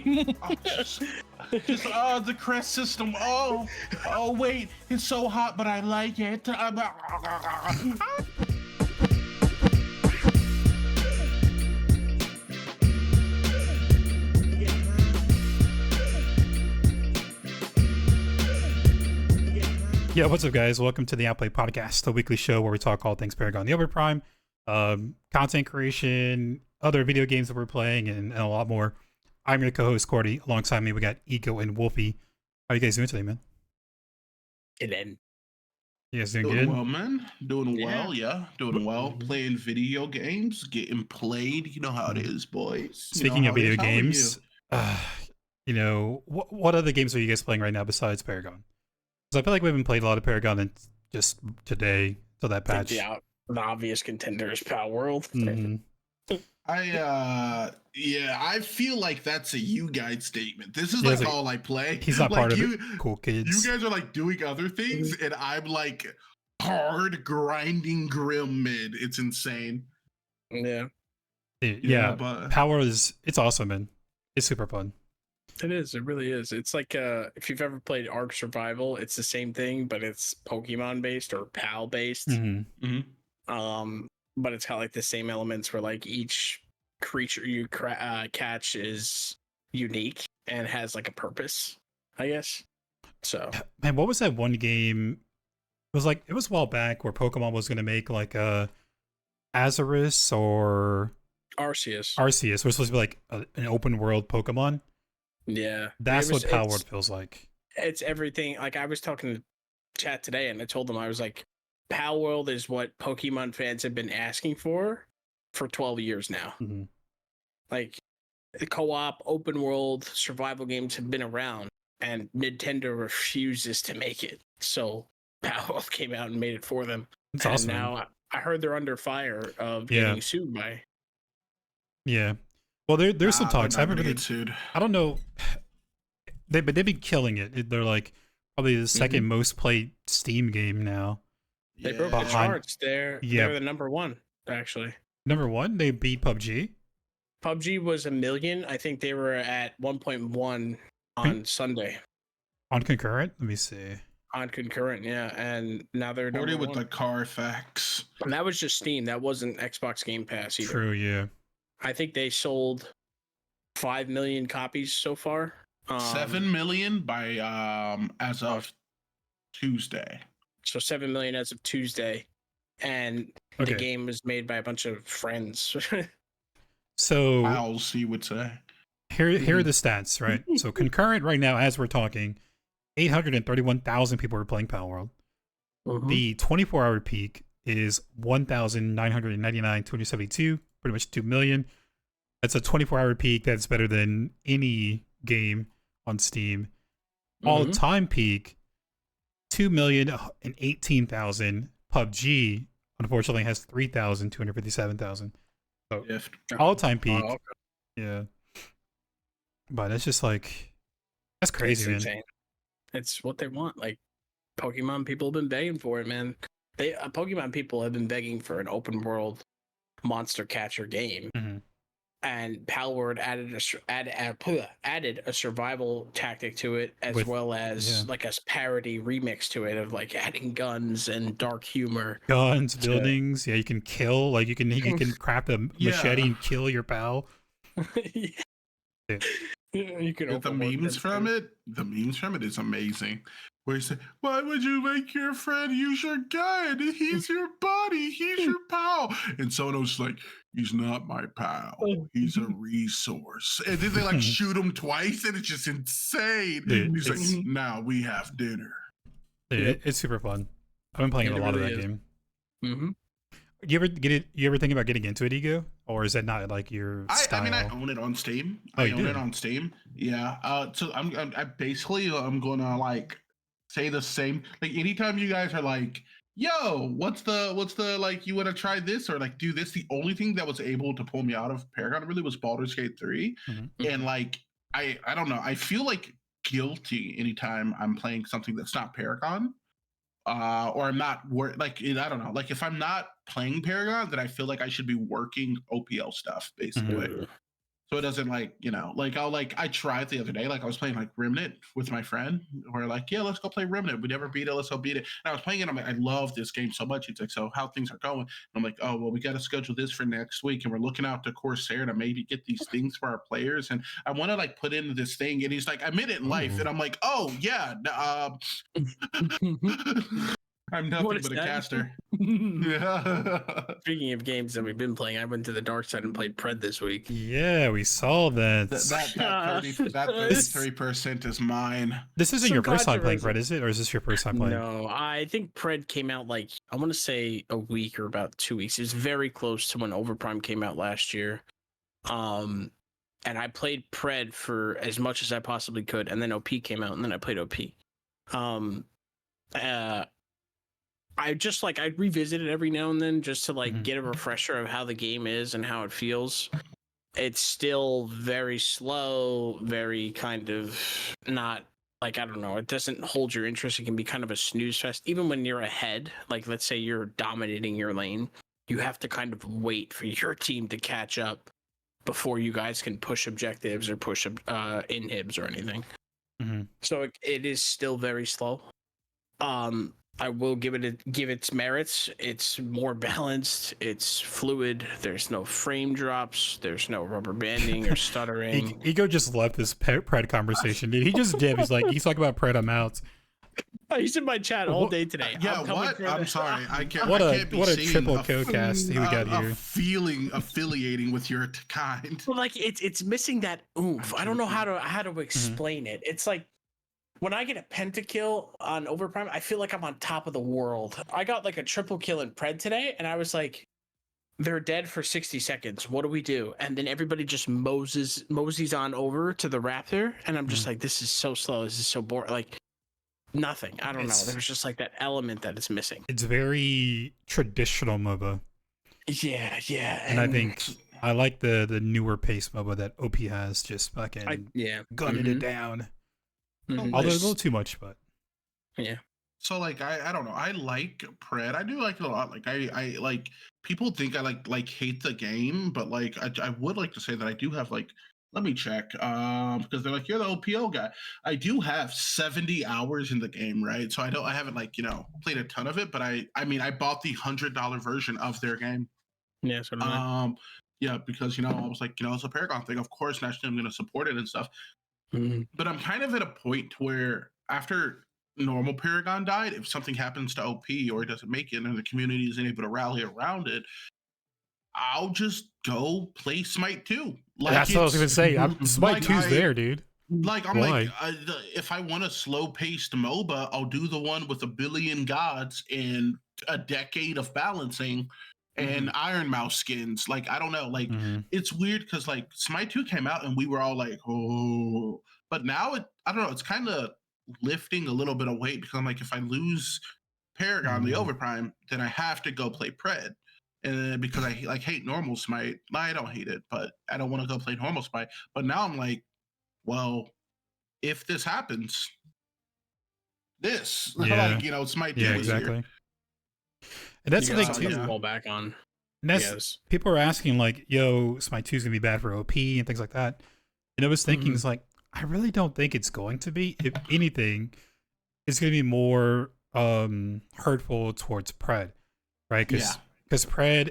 game. The crest system. Oh, wait, it's so hot, but I like it. Yeah, what's up, guys? Welcome to the Outplayed podcast, the weekly show where we talk all things Paragon the Overprime, content creation, other video games that we're playing, and a lot more. I'm your co-host, Cordy. Alongside me, we got Ego and Wolfie. How you guys doing today, man? Good. You guys doing Doing good? well, man. Doing Yeah. well, yeah. Doing well. Mhm. Playing video games, getting played. You know how it is, boys. You Speaking know of how it video is. How are games, what other games are you guys playing right now besides Paragon? Because I feel like we haven't played a lot of Paragon and just today, till that I think patch. the obvious contender is Palworld. Mhm. I feel like that's a you guys statement. This is Yeah, like it's like, all I play. He's not like part you, of it. Cool kids. You guys are like doing other things, and I'm like hard grinding grim mid. It's insane. Yeah, yeah, but Power it's awesome, man. It's super fun. it is. It really is. It's like if you've ever played Ark Survival, it's the same thing, but it's Pokemon based or PAL based. Mm-hmm. But it's got like the same elements where like each creature you catch is unique and has like a purpose, I guess. So, man, what was that one game? It was a while back where Pokemon was gonna make like a Azarus or Arceus. Arceus was supposed to be like an open world Pokemon. Yeah, That's what Palworld feels like. It's everything. Like I was talking to chat today, and I told them I was like, Palworld is what Pokemon fans have been asking for 12 years now. Mm-hmm. Like the co-op, open world survival games have been around, and Nintendo refuses to make it. So Palworld came out and made it for them. It's and awesome. Now I heard they're under fire of getting sued by. Yeah. Well, there's some talks. I haven't really sued. I don't know. They've been killing it. They're like probably the second most played Steam game now. They broke the charts. They're the number one, actually. Number one? They beat PUBG? PUBG was 1 million. I think they were at 1.1 on Sunday. On concurrent? Let me see. On concurrent, yeah. And now they're number 40 with one. the Carfax. And that was just Steam. That wasn't Xbox Game Pass either. True, yeah. I think they sold 5 million copies so far. 7 million by as of Tuesday. So 7 million as of Tuesday, and the game was made by a bunch of friends. So pals, you would say. Here are the stats, right? So concurrent right now, as we're talking, 831,000 people are playing Palworld. The 24-hour peak is 1,999,272, pretty much 2 million. That's a 24-hour peak that's better than any game on Steam. All-time peak, 2,018,000. PUBG, unfortunately, has 3,257,000. So all-time peak. Yeah. But it's just like, that's crazy, man. Insane. It's what they want. Like, Pokemon people have been begging for it, man. Pokemon people have been begging for an open world monster catcher game. And Palworld added a survival tactic to it, as well as like a parody remix to it of like adding guns and dark humor. Guns, buildings, you can kill, like you can craft a machete and kill your pal. You can the memes from it. The memes from it is amazing. Where you say, "Why would you make your friend use your gun? He's your buddy. He's your pal." And someone was like, "He's not my pal. He's a resource." And then they like shoot him twice, and it's just insane. He's like, "Now we have dinner." It's super fun. I've been playing a lot of that game. You ever think about getting into it, Ego, or is that not like your style? I mean, I own it on Steam. Oh, I own it on Steam. Yeah. So I'm gonna like say the same. Like anytime you guys are like, "Yo, what's the like? You want to try this or like do this?" The only thing that was able to pull me out of Paragon really was Baldur's Gate 3, and like I don't know. I feel like guilty anytime I'm playing something that's not Paragon. Or I'm not I don't know. Like if I'm not playing Paragon, then I feel like I should be working OPL stuff basically. So it doesn't like, like I tried the other day, like I was playing like Remnant with my friend. We're like, yeah, let's go play Remnant. We never beat it. Let's go beat it. And I was playing it. I'm like, I love this game so much. It's like, so how things are going. And I'm like, oh, well, we got to schedule this for next week. And we're looking out to Corsair to maybe get these things for our players. And I want to like put into this thing. And he's like, I'm in it in life. And I'm like, oh yeah. I'm nothing but a caster. Yeah. Speaking of games that we've been playing, I went to the dark side and played Pred this week. Yeah, we saw that. That 33% is mine. This isn't your first time playing Pred, is it? Or is this your first time playing? No, I think Pred came out like, I want to say a week or about 2 weeks. It's very close to when Overprime came out last year. And I played Pred for as much as I possibly could, and then OP came out, and then I played OP. I just like, I revisit it every now and then just to like get a refresher of how the game is and how it feels. It's still very slow, very kind of not like, I don't know, it doesn't hold your interest. It can be kind of a snooze fest. Even when you're ahead, like let's say you're dominating your lane, you have to kind of wait for your team to catch up before you guys can push objectives or push inhibs or anything. So it is still very slow. I will give its merits. It's more balanced. It's fluid. There's no frame drops. There's no rubber banding or stuttering. Ego just left this Pred conversation, dude. He just did. He's talking about Pred. I'm out. He's in my chat all day today. Yeah, what? I'm sorry. I can't. What I can't be a seeing triple co-cast we got here. Feeling affiliating with your kind. Well, like it's missing that oomph. I don't know how to explain it. It's like, when I get a pentakill on Overprime, I feel like I'm on top of the world. I got like a triple kill in Pred today, and I was like, they're dead for 60 seconds. What do we do? And then everybody just moseys on over to the Raptor, and I'm just like, this is so slow. This is so boring. Like, nothing. I don't know. There's just like that element that is missing. It's very traditional MOBA. Yeah. And I think I like the newer pace MOBA that OP has, just fucking gunning it down. Although a little too much, but yeah. So like I don't know. I like Pred. I do like it a lot. Like I like, people think I like hate the game, but like I would like to say that I do have like, let me check. Because they're like, you're the OPO guy. I do have 70 hours in the game, right? So I haven't like, played a ton of it, but I mean I bought the $100 version of their game. Yeah, so yeah, because I was like, it's a Paragon thing. Of course, naturally I'm gonna support it and stuff. But I'm kind of at a point where after normal Paragon died, if something happens to OP or it doesn't make it and the community isn't able to rally around it, I'll just go play Smite 2. Like, that's what I was going to say. Smite 2's there, dude. Like, I'm like, if I want a slow-paced MOBA, I'll do the one with 1 billion gods and a decade of balancing and Iron Mouse skins. Like, I don't know. Like, it's weird because, like, Smite 2 came out and we were all like, oh. But now, I don't know, it's kind of lifting a little bit of weight because I'm like, if I lose Paragon, the Overprime, then I have to go play Pred. And because I like hate normal Smite. I don't hate it, but I don't want to go play normal Smite. But now I'm like, well, if this happens, like, Smite 2 is exactly. here. And that's the thing too. Fall back on. And that's people are asking like, "Yo, Smite 2 is gonna be bad for OP and things like that." And I was thinking, it's like, I really don't think it's going to be. If anything, it's gonna be more hurtful towards Pred, right? Because Pred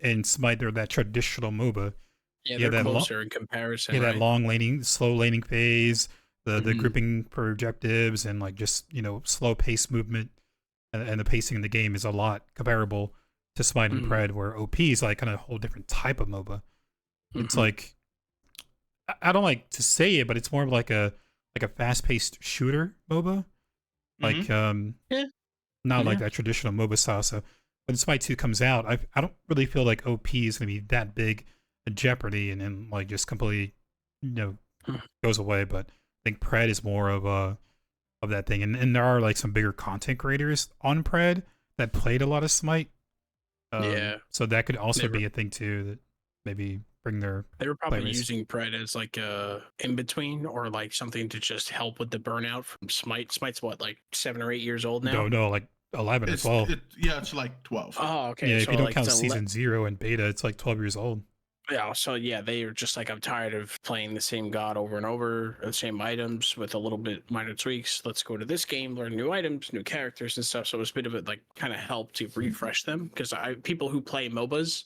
and Smite, they're that traditional MOBA. Yeah, they're closer in comparison. Yeah, that long laning, slow laning phase, the grouping for objectives, and like just slow pace movement. And the pacing in the game is a lot comparable to Smite and Pred, where OP is like kind of a whole different type of MOBA. It's like, I don't like to say it, but it's more of like a fast-paced shooter MOBA, like not like that traditional MOBA style. So when Smite 2 comes out, I don't really feel like OP is gonna be that big a jeopardy and then like just completely goes away. But I think Pred is more of that thing, and there are like some bigger content creators on Pred that played a lot of Smite. So that could also be a thing too, that maybe bring their. They were probably using Pred as like a in between or like something to just help with the burnout from Smite. Smite's what, like 7 or 8 years old now? No, like 11 or 12. It's like 12. Oh, okay. Yeah, so if you don't like count season 0 and beta, it's like 12 years old. Yeah, so yeah, they are just like, I'm tired of playing the same god over and over, the same items with a little bit minor tweaks. Let's go to this game, learn new items, new characters and stuff. So it was a bit of it, like, kind of help to refresh them, because people who play MOBAs,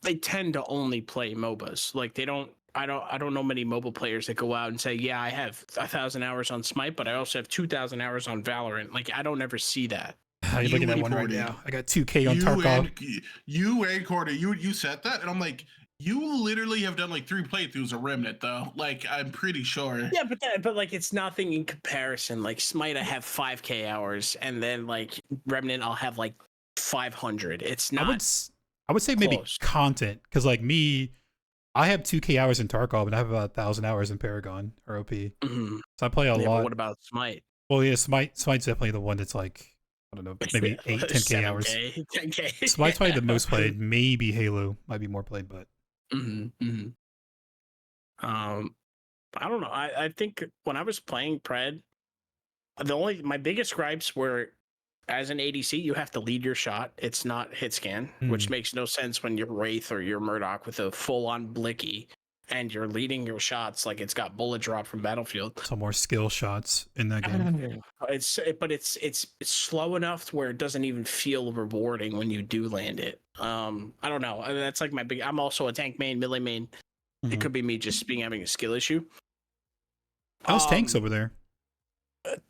they tend to only play MOBAs. Like, they don't. I don't know many mobile players that go out and say, yeah, I have 1,000 hours on Smite, but I also have 2,000 hours on Valorant. Like, I don't ever see that. You're looking at one right now. I got 2K on Tarkov. You and Cordy, you said that, and I'm like, you literally have done like 3 playthroughs of Remnant, though. Like, I'm pretty sure. Yeah, but like, it's nothing in comparison. Like, Smite, I have 5K hours, and then like Remnant, I'll have like 500. It's not. I would say close. Maybe content, because like me, I have 2K hours in Tarkov, and I have about 1,000 hours in Paragon or OP. Mm-hmm. So I play a lot. But what about Smite? Well, yeah, Smite's definitely the one that's like, I don't know, maybe 8, 10K hours. 10K. Smite's probably the most played. Maybe Halo might be more played, but. I don't know. I think when I was playing Pred, my biggest gripes were, as an ADC, you have to lead your shot. It's not hit scan, which makes no sense when you're Wraith or you're Murdoch with a full-on blicky, and you're leading your shots like it's got bullet drop from Battlefield. Some more skill shots in that game. It's slow enough to where it doesn't even feel rewarding when you do land it. I don't know. That's like I'm also a tank main, melee main. It could be me just having a skill issue. How's tanks over there?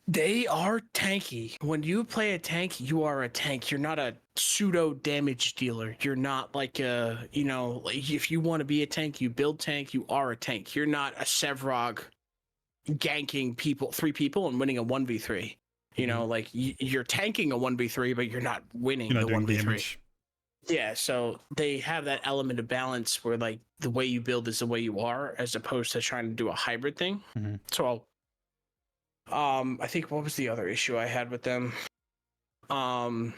They are tanky. When you play a tank, you are a tank. You're not a pseudo damage dealer. You're not like like if you want to be a tank, you build tank, you are a tank. You're not a Sevrog ganking 3 people and winning a 1v3. Like you're tanking a 1v3, but you're not winning the 1v3. Damage. Yeah, so they have that element of balance where like the way you build is the way you are, as opposed to trying to do a hybrid thing. So I think, what was the other issue I had with them? Trying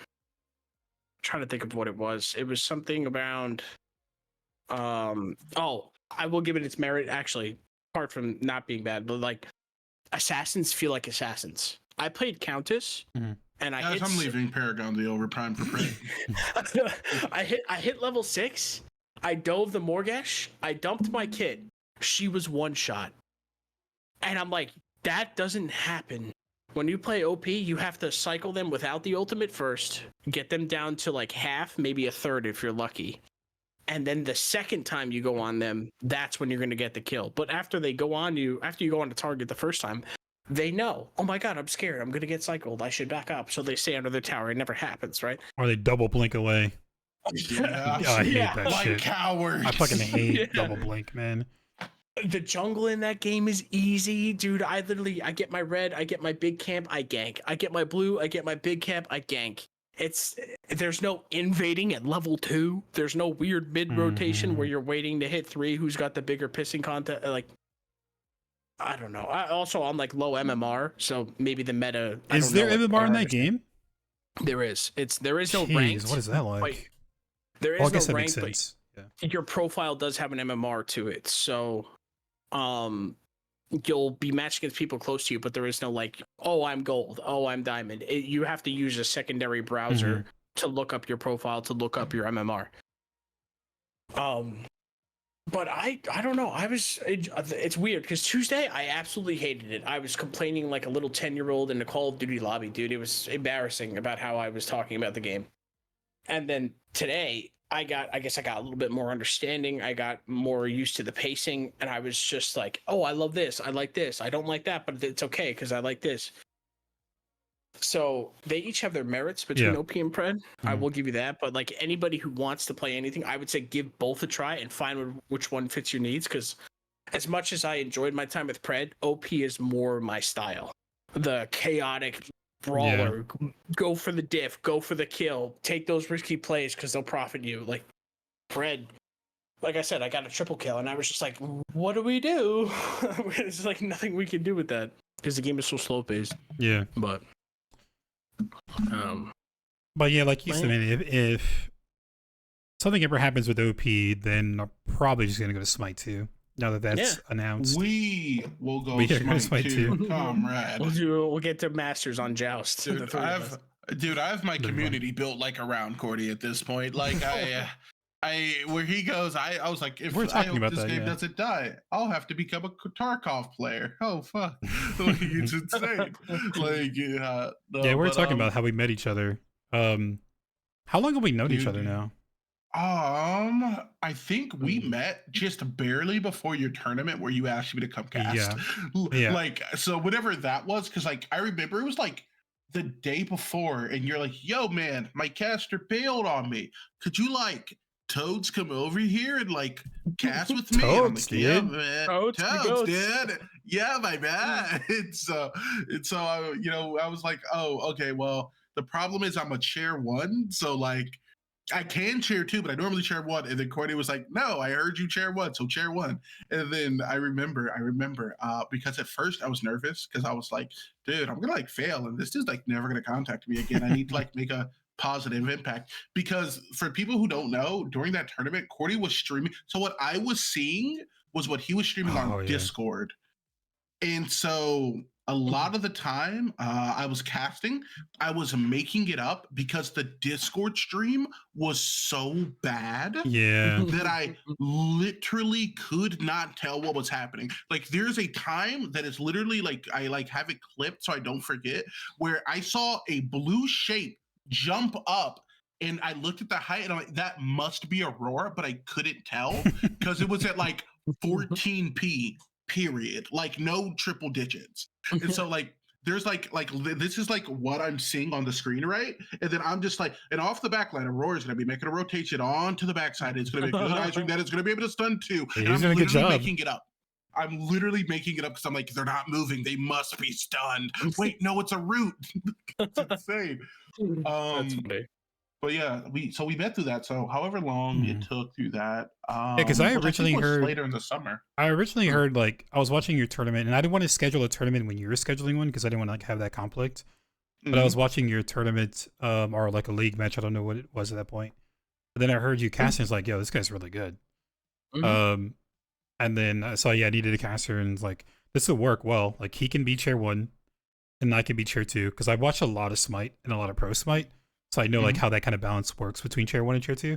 to think of what it was. It was something around I will give it its merit, actually, apart from not being bad, but like assassins feel like assassins. I played Countess and I'm leaving Paragon the Overprime for free. I hit level 6. I dove the Morgesh. I dumped my kit. She was one shot. And I'm like, that doesn't happen. When you play OP, you have to cycle them without the ultimate first, get them down to like half, maybe a third if you're lucky. And then the second time you go on them, that's when you're going to get the kill. But after you go on to target the first time, they know, oh my god, I'm scared. I'm going to get cycled. I should back up. So they stay under the tower. It never happens, right? Or they double blink away. Yeah. I hate that like shit. Cowards. I fucking hate double blink, man. The jungle in that game is easy, dude. I get my red, I get my big camp, I gank. I get my blue, I get my big camp, I gank. There's no invading at level 2. There's no weird mid rotation where you're waiting to hit 3 who's got the bigger pissing content. Like, I don't know. I'm like low MMR, so maybe the meta. Is there MMR in that game? There is. There is no rank. What is that like? There is I guess no that rank, makes sense. but your profile does have an MMR to it. So, you'll be matched against people close to you, but there is no like, oh, I'm gold, oh, I'm diamond. You have to use a secondary browser to look up your profile, to look up your MMR. But I don't know. It's weird because Tuesday I absolutely hated it. I was complaining like a little 10-year-old in a Call of Duty lobby, dude. It was embarrassing about how I was talking about the game. And then today I guess I got a little bit more understanding. I got more used to the pacing, and I was just like, oh, I love this. I like this. I don't like that, but it's okay because I like this. So they each have their merits between OP and Pred. I will give you that. But like anybody who wants to play anything, I would say give both a try and find which one fits your needs. Because as much as I enjoyed my time with Pred, OP is more my style. The chaotic brawler, go for the diff, go for the kill, take those risky plays because they'll profit you. Like Pred, like I said, I got a triple kill and I was just like, what do we do? There's like nothing we can do with that because the game is so slow paced. Yeah. But yeah, like you said, man, if something ever happens with OP, then I'm probably just gonna go to Smite 2. Now that that's announced, we will go Smite 2, comrade. We'll get to Masters on Joust. Dude, I have my community built like around Cordy at this point. Like where he goes, I was like, if We're I talking hope about this that, game yeah. doesn't die, I'll have to become a Tarkov player. Oh fuck, like it's insane. Like Yeah, no, we were but talking about how we met each other. How long have we known each other dude, now? I think we met just barely before your tournament where you asked me to come cast. Yeah. Yeah. Like, so whatever that was, because like I remember it was like the day before, and you're like, yo, man, my caster bailed on me. Could you like Toads come over here and like cast with me? And I'm Toads, like, yeah, dude. man. Toads, the Toads, goats. dude. Yeah, my man. And so I was like, oh, okay, well, the problem is I'm a chair one, so like I can chair two, but I normally chair one. And then Courtney was like, "No, I heard you chair one, so chair one." And then I remember, because at first I was nervous because I was like, "Dude, I'm gonna like fail, and this is like never gonna contact me again. I need to like make a positive impact." Because for people who don't know, during that tournament, Courtney was streaming. So what I was seeing was what he was streaming on Oh, yeah. Discord. And so a lot of the time I was casting, I was making it up because the Discord stream was so bad Yeah. that I literally could not tell what was happening. Like there's a time that is literally like I like have it clipped so I don't forget where I saw a blue shape jump up and I looked at the height and I'm like, that must be Aurora, but I couldn't tell because it was at like 14p period, like no triple digits. And so like there's like this is like what I'm seeing on the screen, right? And then I'm just like, and off the back line, Aurora's gonna be making a rotation onto the backside. It's gonna be good eyes that it's gonna be able to stun too. He's And I'm doing a good literally job. making it up. I'm literally making it up because I'm like, they're not moving. They must be stunned. Wait, no, it's a root. It's insane. That's funny. But yeah, we met through that. So however long it took through that, Yeah, because I which originally think was heard later in the summer. I originally heard like I was watching your tournament, and I didn't want to schedule a tournament when you were scheduling one because I didn't want to like have that conflict. But I was watching your tournament, or like a league match. I don't know what it was at that point. But then I heard you casting. It's like, yo, this guy's really good. And then I saw, yeah, I needed a caster, and it's like this will work well. Like he can be chair one, and I can be chair two because I watched a lot of Smite and a lot of Pro Smite, so I know like how that kind of balance works between chair one and chair two.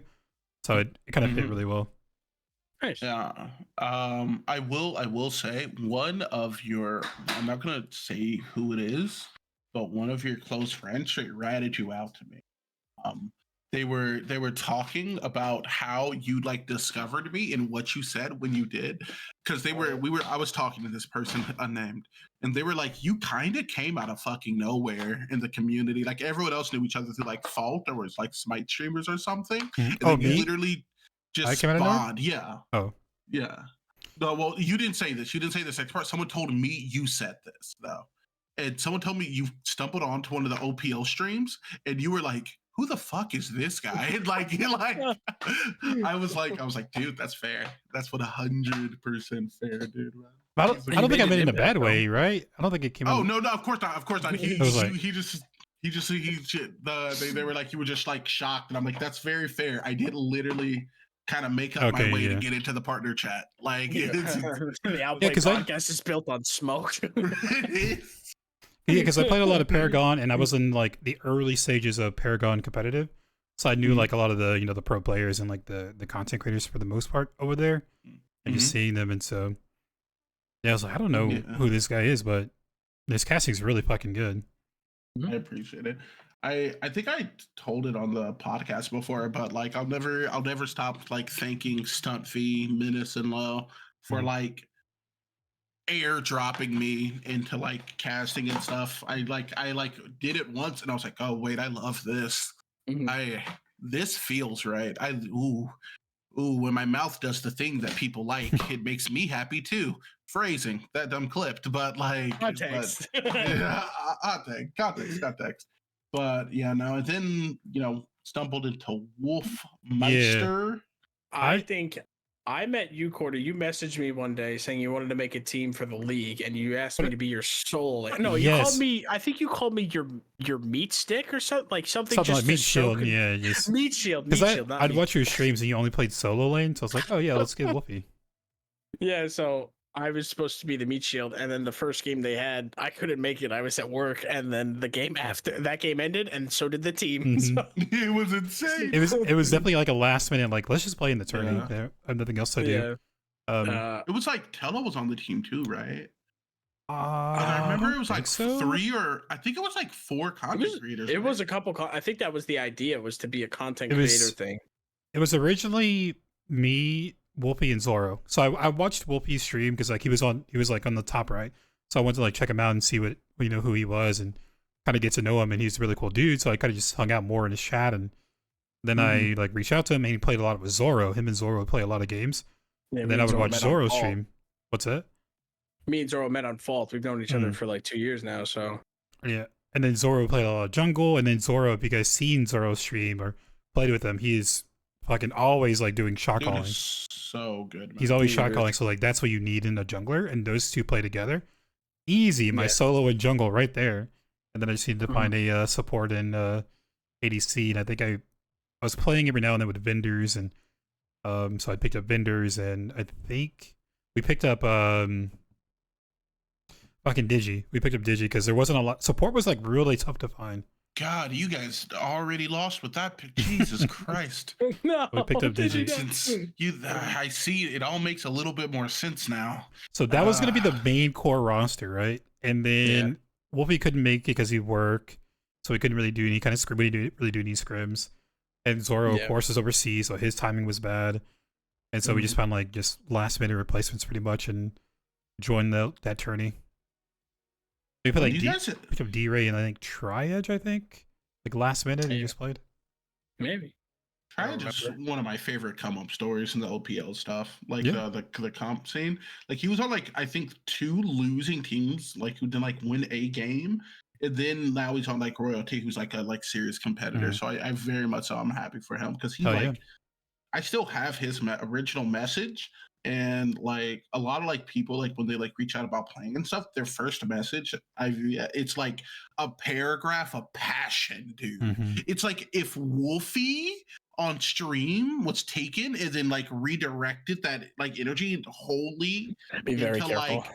So it kind of fit really well. Nice. Yeah. I will say one of your, I'm not gonna say who it is, but one of your close friends straight ratted you out to me. They were talking about how you like discovered me and what you said when you did, because I was talking to this person unnamed, and they were like, you kind of came out of fucking nowhere in the community. Like everyone else knew each other through like Fault or was like Smite streamers or something, and then you literally just came out of nowhere? spawned. Yeah. Oh. Yeah. No, well, you didn't say this. You didn't say this next part. Someone told me you said this though, and someone told me you stumbled onto one of the OPL streams, and you were like, "Who the fuck is this guy?" And like, I was like, dude, that's fair. That's 100% fair, dude. Man. I don't think I meant it in a bad way, right? I don't think it came out. Oh no, of course not. Of course not. They were like, you were just like shocked, and I'm like, that's very fair. I did literally kind of make up my way to get into the partner chat. Like, the Outplayed podcast is built on smoke. Yeah, because I played a lot of Paragon, and I was in like the early stages of Paragon competitive, so I knew like a lot of the the pro players and like the content creators for the most part over there, and just seeing them, and so yeah, I was like, I don't know who this guy is, but this casting's really fucking good. I appreciate it. I think I told it on the podcast before, but like I'll never stop like thanking Stunt V, Menace, and Low for like airdropping me into like casting and stuff. I did it once and I was like, oh wait, I love this. This feels right. Ooh, when my mouth does the thing that people like, it makes me happy too. Phrasing that dumb clipped, but like context. Context. But yeah, no, and then stumbled into Wolfmeister. Yeah. I think I met you, Cordy. You messaged me one day saying you wanted to make a team for the league, and you asked me to be your soul. No, you called me. I think you called me your meat stick or something something just like meat shield. Yeah, just meat shield. Because I'd watch your streams and you only played solo lane, so I was like, oh yeah, let's get Wolfie. Yeah, so I was supposed to be the meat shield, and then the first game they had, I couldn't make it. I was at work, and then the game after that game ended, and so did the team. Mhm. So, It was insane. It was definitely like a last minute, like, let's just play in the tourney. Yeah. I have nothing else to do. It was like Tella was on the team too, right? I I remember don't it was think like so. 3 or I think it was like 4 content creators. It right? was a couple. I think that was the idea, was to be a content It was- creator thing. It was originally me, Wolfie, and Zoro. So I watched Wolfie's stream because like he was like on the top right. So I wanted to like check him out and see what who he was and kind of get to know him. And he's a really cool dude. So I kind of just hung out more in his chat, and then I like reached out to him, and he played a lot with Zoro. Him and Zoro would play a lot of games. Yeah, And me then I would Zoro watch met on Zoro Fault. stream. What's that? Me and Zoro met on Fault. We've known each other for like 2 years now. So Yeah. And then Zoro played a lot of jungle, and then Zoro, if you guys seen Zoro stream or played with him, he's fucking always like doing shot Dude calling. is so good. Man. He's always He shot is. calling, so like that's what you need in a jungler, and those two play together. Easy, my Yeah. solo and jungle right there. And then I just need to find a support in ADC, and I think I was playing every now and then with vendors, and so I picked up vendors, and I think we picked up fucking Digi. We picked up Digi because there wasn't a lot. Support was like really tough to find. God, you guys already lost with that pick. Jesus Christ. no, We picked up did Digi. you not? Since you, I see it all makes a little bit more sense now. So that was going to be the main core roster, right? And then Wolfie couldn't make it because he worked, so he couldn't really do any kind of scrim. We didn't really do any scrims. And Zoro, of course, is overseas, so his timing was bad. And so we just found like just last minute replacements pretty much and joined that tourney. We put like picked up D-Ray and I think Tri-Edge, like last minute and just played. Maybe. Tri-Edge is one of my favorite come up stories in the OPL stuff. Like the comp scene. Like he was on like I think 2 losing teams, like who didn't like win a game. And then now he's on like Royalty, who's like a serious competitor. So I very much so I'm happy for him because he I still have his original message, and like a lot of like people like when they like reach out about playing and stuff, their first message it's like a paragraph of passion, dude. It's like if Wolfie on stream was taken and then like redirected that like energy wholly Be very into careful. like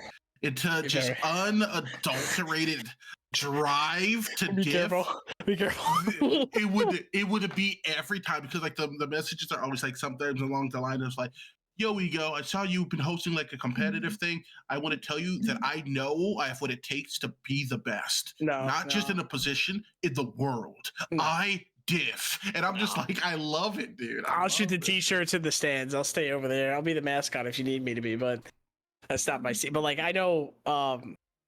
into just unadulterated drive to Be diff. careful. Be careful. it would be every time because like the messages are always like sometimes along the line of like, yo, Ego, I saw you've been hosting like a competitive thing. I want to tell you that I know I have what it takes to be the best. Not just in a position, in the world. I diff. And I'm just like, I love it, dude. I'll shoot the t-shirts in the stands. I'll stay over there. I'll be the mascot if you need me to be, but that's not my scene. But like I know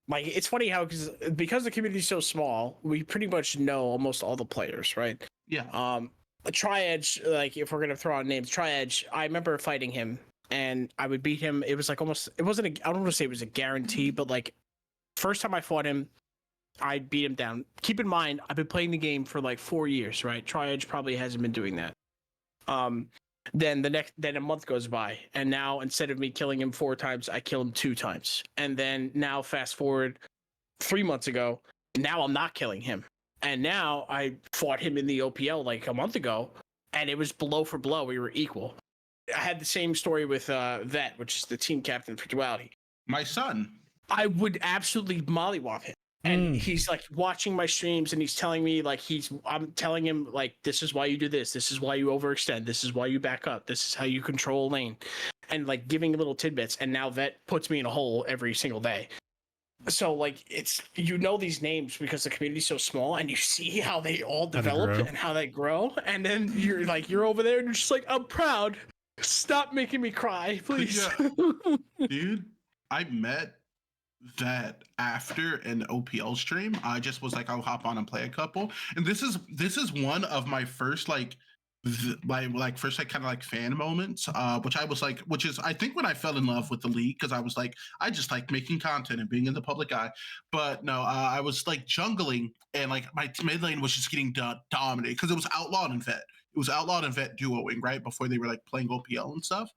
like it's funny how because the community is so small, we pretty much know almost all the players, right? Yeah. Tri-Edge, like if we're gonna throw out names, Tri-Edge, I remember fighting him and I would beat him. It was like almost, it wasn't I don't want to say it was a guarantee, but like first time I fought him, I beat him down. Keep in mind, I've been playing the game for like 4 years, right? Tri-Edge probably hasn't been doing that. Then a month goes by, and now instead of me killing him 4 times, I kill him 2 times. And then now fast forward 3 months ago, now I'm not killing him. And now I fought him in the OPL like a month ago, and it was blow for blow. We were equal. I had the same story with Vet, which is the team captain for Duality. My son. I would absolutely mollywop him. And he's like watching my streams and he's telling me like I'm telling him like, this is why you do this. This is why you overextend. This is why you back up. This is how you control a lane, and like giving little tidbits. And now Vet puts me in a hole every single day. So like it's, these names because the community's so small and you see how they all develop and how they grow. And then you're over there and you're just like, I'm proud. Stop making me cry, please. Dude, I met that after an OPL stream. I just was like, I'll hop on and play a couple. And this is one of my first like first like kind of like fan moments, which is I think when I fell in love with the league, because I was like, I just like making content and being in the public eye. But no, I was like jungling and like my mid lane was just getting dominated because it was Outlawed and Vet. It was Outlawed and Vet duoing right before they were like playing OPL and stuff.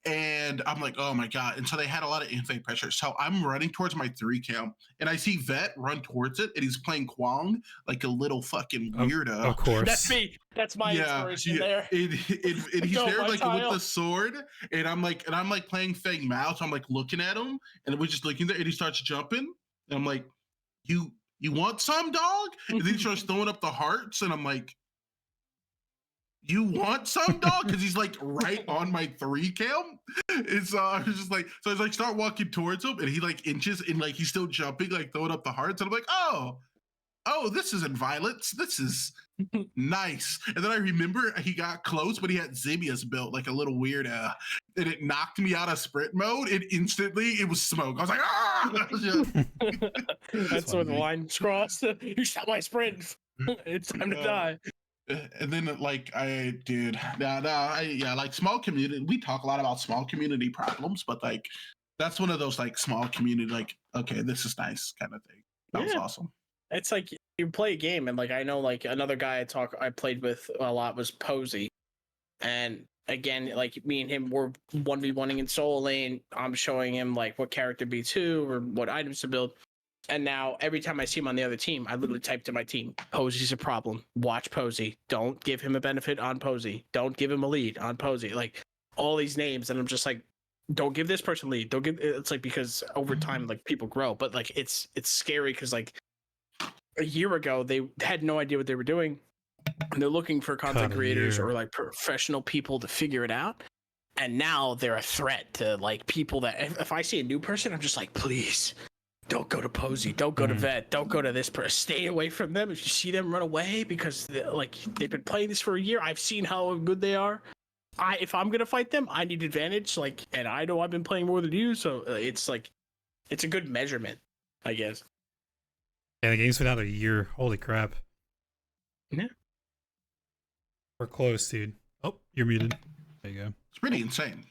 And I'm like, oh my God. And so they had a lot of infect pressure. So I'm running towards my 3 camp and I see Vet run towards it and he's playing Kwong like a little fucking weirdo. Of course. That's me. That's my inspiration there. And he's Go, there my like tile. with the sword. And I'm like playing Fang Mao. So I'm like looking at him and we're just looking there and he starts jumping. And I'm like, you want some, dog? And then he starts throwing up the hearts. And I'm like, you want some, dog? Because he's like right on my 3 cam. And so I was just like, so I was like, start walking towards him, and he like inches and like he's still jumping, like throwing up the hearts. And I'm like, oh, this isn't violence. This is nice. And then I remember he got close, but he had Zybia's built like a little weird, and it knocked me out of sprint mode. And instantly it was smoke. I was like, ah! That's when the line crossed. You shot my sprint. It's time to die. And then like like small community, we talk a lot about small community problems, but like that's one of those like small community, like, okay, this is nice kind of thing. That was awesome. It's like you play a game, and like I know like another guy I played with a lot was Posey. And again, like me and him were 1v1ing in solo lane. I'm showing him like what character B2 or what items to build. And now every time I see him on the other team, I literally type to my team, Posey's a problem. Watch Posey. Don't give him a benefit on Posey. Don't give him a lead on Posey. Like all these names. And I'm just like, don't give this person lead. Don't give, it's like, because over time, like people grow, but like, it's scary. Cause like a year ago, they had no idea what they were doing. And they're looking for content creators or like professional people to figure it out. And now they're a threat to like people that if I see a new person, I'm just like, please. Don't go to Posey. Don't go to Vet. Don't go to this person. Stay away from them. If you see them, run away because they've been playing this for a year. I've seen how good they are. If I'm gonna fight them, I need advantage. Like, and I know I've been playing more than you, so it's like, it's a good measurement, I guess. Yeah, the game's been out a year. Holy crap. Yeah. We're close, dude. Oh, you're muted. There you go. It's pretty insane.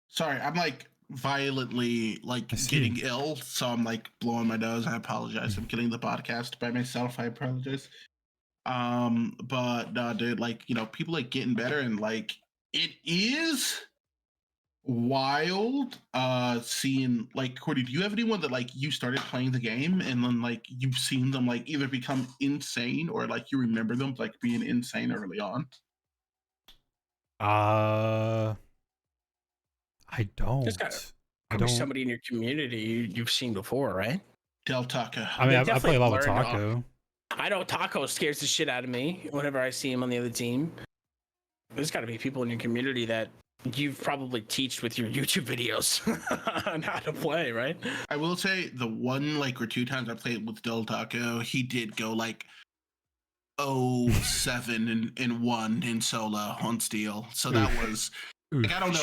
Sorry, I'm like violently like getting ill, so I'm like blowing my nose. I apologize. I'm getting the podcast by myself. I apologize. But no, dude, like, you know, people like getting better, and like it is wild seeing like, Cordy, do you have anyone that like you started playing the game and then like you've seen them like either become insane or like you remember them like being insane early on? I don't. There's gotta be somebody in your community you've seen before, right? Del Taco. I mean, I play a lot with Taco. I know Taco scares the shit out of me whenever I see him on the other team. There's got to be people in your community that you've probably teached with your YouTube videos on how to play, right? I will say the one like or two times I played with Del Taco, he did go like 0-7 and 1 in solo on Steel. So that was like, I don't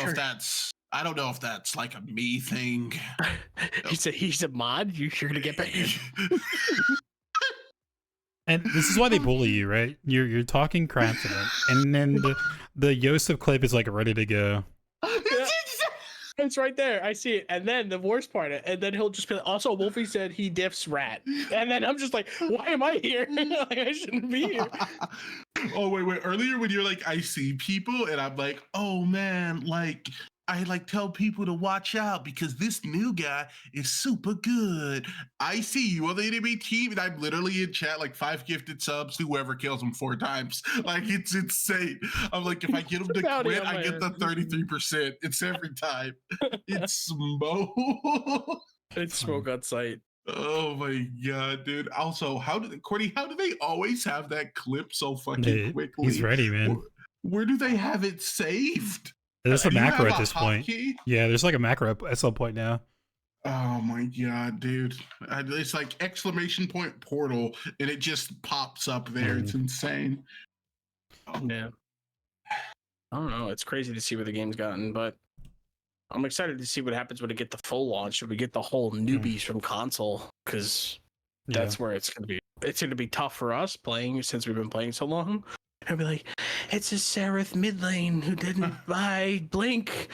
know if that's like a me thing. He's a mod. You're gonna get banned. And this is why they bully you, right? You're talking crap to them, and then the Yosef clip is like ready to go. It's right there. I see it. And then the worst part, and then he'll just be like, also, Wolfie said he diffs Rat. And then I'm just like, why am I here? Like, I shouldn't be here. Oh, wait. Earlier when you're like, I see people, and I'm like, oh man, like, I like tell people to watch out because this new guy is super good. I see you on the enemy team, and I'm literally in chat like 5 gifted subs to whoever kills him 4 times. Like, it's insane. I'm like, if I get him to quit, I get the 33%. It's every time. It's smoke. It's smoke on sight. Oh my god, dude. Also, how do they always have that clip so fucking quickly? He's ready, man. Where do they have it saved? There's a macro at this point. Yeah, there's like a macro at some point now. Oh my god, dude. It's like exclamation point portal, and it just pops up there. It's insane. Yeah. I don't know. It's crazy to see where the game's gotten, but I'm excited to see what happens when we get the full launch, when we get the whole newbies from console, because that's where it's going to be. It's going to be tough for us playing since we've been playing so long. I'll be like, it's a Seraph mid lane who didn't buy Blink.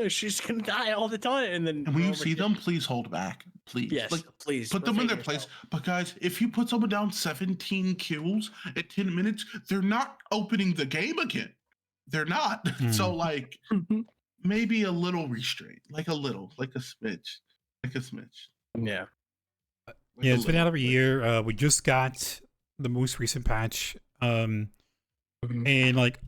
She's gonna die all the time. And then when you see them, please hold back. Please. Yes, like, please. Put them in their place. But guys, if you put someone down 17 kills at 10 minutes, they're not opening the game again. They're not. So like maybe a little restraint, like a little, like a smidge, like a smidge. Yeah. Like Yeah, a it's been little out of a bit. year. We just got the most recent patch. Mhm. And like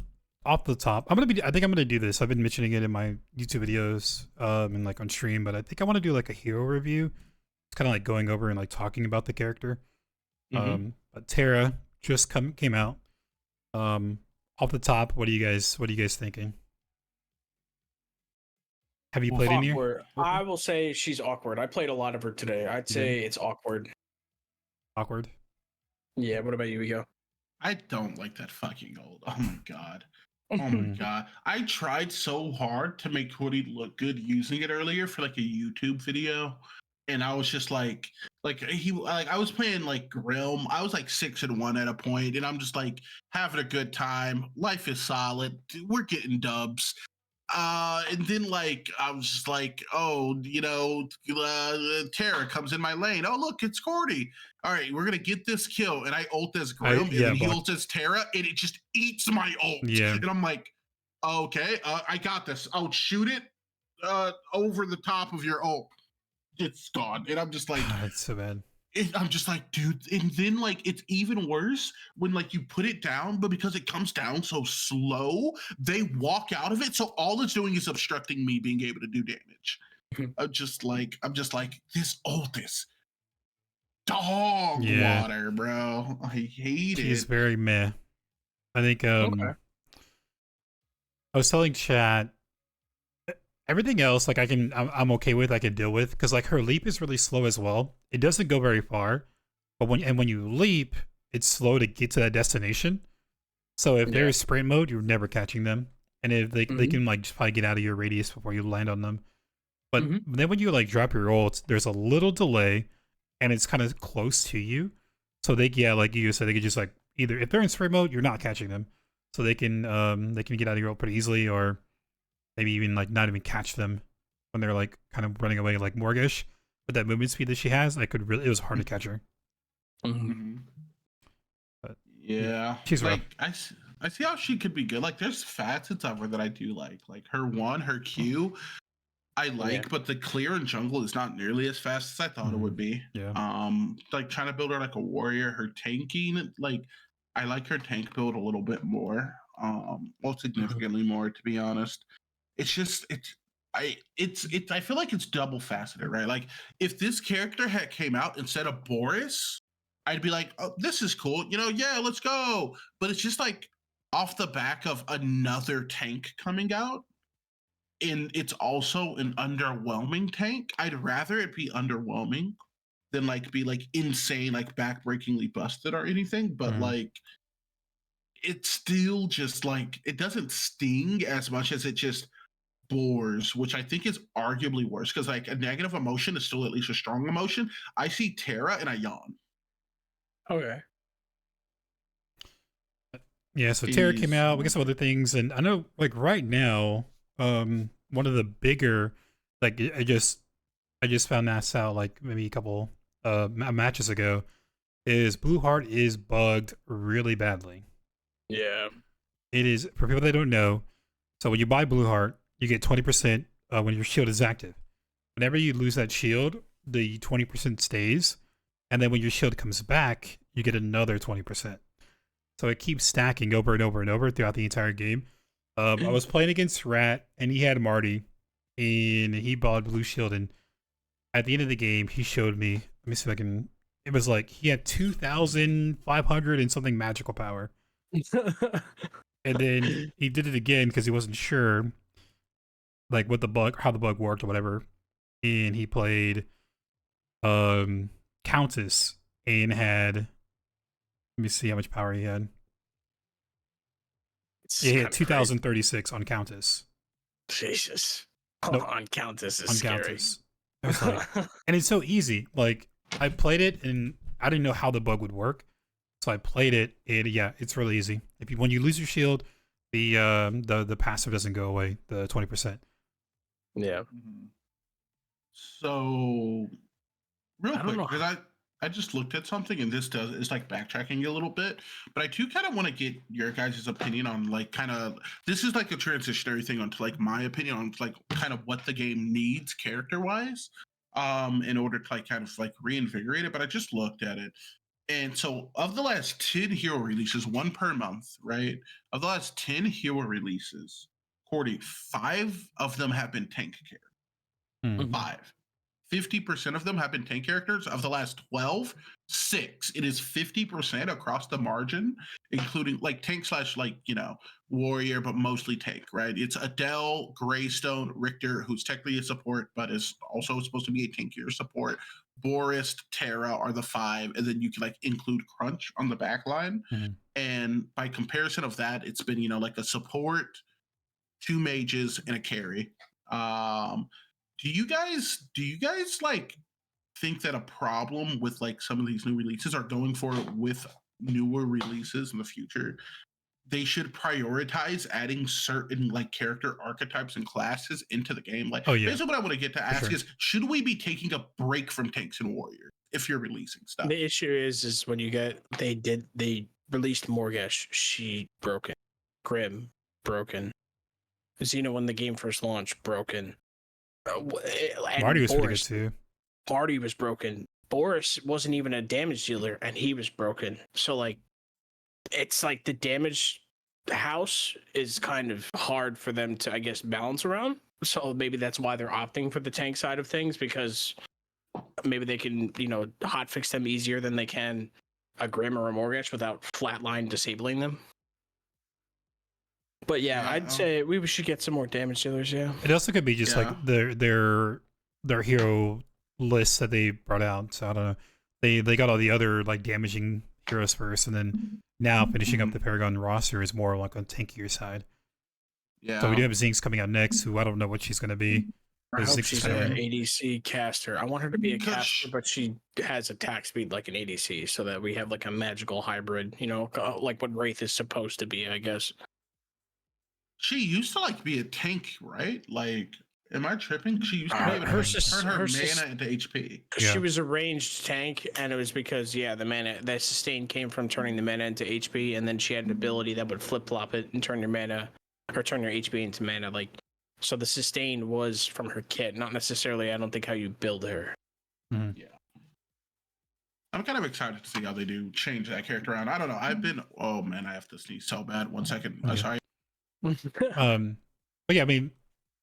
off the top, I think I'm gonna do this. I've been mentioning it in my YouTube videos, and like on stream, but I think I want to do like a hero review. It's kind of like going over and like talking about the character. Mm-hmm. But Tera just came out. Off the top, what are you guys thinking? Have you played any here? Awkward. I will say she's awkward. I played a lot of her today. I'd say it's awkward. Awkward. Yeah. What about you, Ego? I don't like that fucking old. Oh my god. Oh my Mhm. god. I tried so hard to make Cody look good using it earlier for like a YouTube video. And I was just like I was playing like Realm. I was like 6-1 at a point, and I'm just like having a good time. Life is solid. We're getting dubs. And then like I was just like, oh, Tera comes in my lane. Oh, look, it's Cordy. All right, we're gonna get this kill, and I ult as Grim, and then he block. ults as Tera, and it just eats my ult. Yeah. And I'm like, okay, I got this. I'll shoot it over the top of your ult. It's gone, and I'm just like, It's so bad. I'm just like, dude. And then like it's even worse when like you put it down, but because it comes down so slow, they walk out of it. So all it's doing is obstructing me being able to do damage. I'm just like, this ult is dog Yeah. water, bro. I hate She's it. very meh. I think Okay. I was telling chat everything else like I'm okay with, I can deal with, because like her leap is really slow as well. It doesn't go very far, but when you leap, it's slow to get to that destination. So if Yeah. there's sprint mode, you're never catching them, and if they Mhm. can like just probably get out of your radius before you land on them. But Mhm. then when you like drop your ult, there's a little delay, and it's kind of close to you. So like you said, they could just like either if they're in sprint mode, you're not catching them, so they can get out of your ult pretty easily, or maybe even like not even catch them when they're like kind of running away like Morgish. With that movement speed that she has, it was hard to catch her. Mhm. Mhm. But Yeah, she's rough. like I see how she could be good. Like there's facets of her that I do like her Q. I like, Yeah. but the clear in jungle is not nearly as fast as I thought it would be. Yeah. Like trying to build her like a warrior, her tanking, like I like her tank build a little bit more. Well, significantly more, to be honest. It's just I feel like it's double faceted, right? Like if this character had came out instead of Boris, I'd be like, oh, this is cool, yeah, let's go. But it's just like off the back of another tank coming out, and it's also an underwhelming tank. I'd rather it be underwhelming than like be like insane, like backbreakingly busted or anything. But like it's still just like it doesn't sting as much as it just bores, which I think is arguably worse because like a negative emotion is still at least a strong emotion. I see Tera and I yawn. Okay. Yeah, so Tera came Is out. We got some other things, and I know like right now, one of the bigger, like I just found that out like maybe a couple matches ago, is Blue Heart is bugged really badly. Yeah. It is, for people that don't know. So when you buy Blue Heart, you get 20% when your shield is active. Whenever you lose that shield, the 20% stays, and then when your shield comes back, you get another 20%. So it keeps stacking over and over and over throughout the entire game. I was playing against Rat, and he had Marty, and he bought Blue Shield, and at the end of the game, he showed me. Let me see if I can. It was like he had 2,500 and something magical power, and then he did it again because he wasn't sure, like how the bug worked or whatever. And he played Countess and had. Let me see how much power he had. It's He had kind of crazy. 2,036 on Countess. Jesus. Nope. On Countess is On scary. Countess. I was like, and it's so easy. Like I played it and I didn't know how the bug would work, so I played it. And yeah, it's really easy. When you lose your shield, the passive doesn't go away. The 20%. Yeah. so real I don't quick know. because I just looked at something, and it's like backtracking a little bit, but I do kind of want to get your guys' opinion on like kind of this is like a transitionary thing onto like my opinion on like kind of what the game needs character wise, in order to like kind of like reinvigorate it. But I just looked at it, and so of the last 10 hero releases, one per month, right? Of the last 10 hero releases, Cordy, 5 of them have been tank characters. Hmm. 5. 50% of them have been tank characters. Of the last 12, 6. It is 50% across the margin, including like tank slash like, warrior, but mostly tank, right? It's Adele, Greystone, Richter, who's technically a support, but is also supposed to be a tankier support. Boris, Tera are the 5, and then you can like include Crunch on the back line. Hmm. And by comparison of that, it's been, like a support, 2 mages, and a carry. Do you guys like think that a problem with like some of these new releases are going for it with newer releases in the future? They should prioritize adding certain like character archetypes and classes into the game. Like, Oh yeah, basically, what I want to get to ask sure. is, should we be taking a break from tanks and warriors if you're releasing stuff? The issue is when they released Morgesh, she broken, Grim broken, Xena when the game first launched broken. And Marty was pretty good Boris, too. Marty was broken. Boris wasn't even a damage dealer, and he was broken. So like, it's like the damage house is kind of hard for them to, I guess, balance around. So maybe that's why they're opting for the tank side of things, because maybe they can, hotfix them easier than they can a Grim or a Morgesh without flatline disabling them. But yeah, I'd say we should get some more damage dealers. Yeah, It also could be just like their hero lists that they brought out. So I don't know. They got all the other like damaging heroes first, and then now finishing up the Paragon roster is more like on tankier side. Yeah. So we do have Zinx coming out next, who I don't know what she's going to be. I hope Zinx she's is an fine. ADC caster. I want her to be a caster, but she has attack speed like an ADC, so that we have like a magical hybrid. Like what Wraith is supposed to be, I guess. She used to like be a tank, right? Like, am I tripping? She used to be able to turn her mana into HP. She was a ranged tank, and it was because the sustain came from turning the mana into HP, and then she had an ability that would flip flop it and turn your mana or turn your HP into mana. Like, so the sustain was from her kit, not necessarily. I don't think how you build her. Mm-hmm. Yeah. I'm kind of excited to see how they do change that character around. I don't know. Oh man, I have to sneeze so bad. 1 second. Okay. Sorry. But yeah, I mean,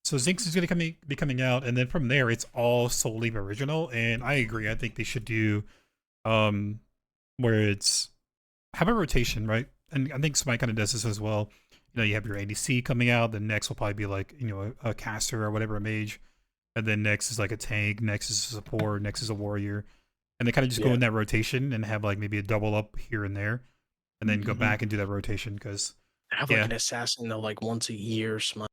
so Zinx is going to be coming out, and then from there, it's all solely original. And I agree. I think they should do, where it's have a rotation, right? And I think Smite kind of does this as well. You have your ADC coming out. Then next will probably be like a caster or whatever, a mage, and then next is like a tank. Next is a support. Next is a warrior, and they kind of just go in that rotation and have like maybe a double up here and there, and then go back and do that rotation because. Have like an assassin though, like once a year. Smite.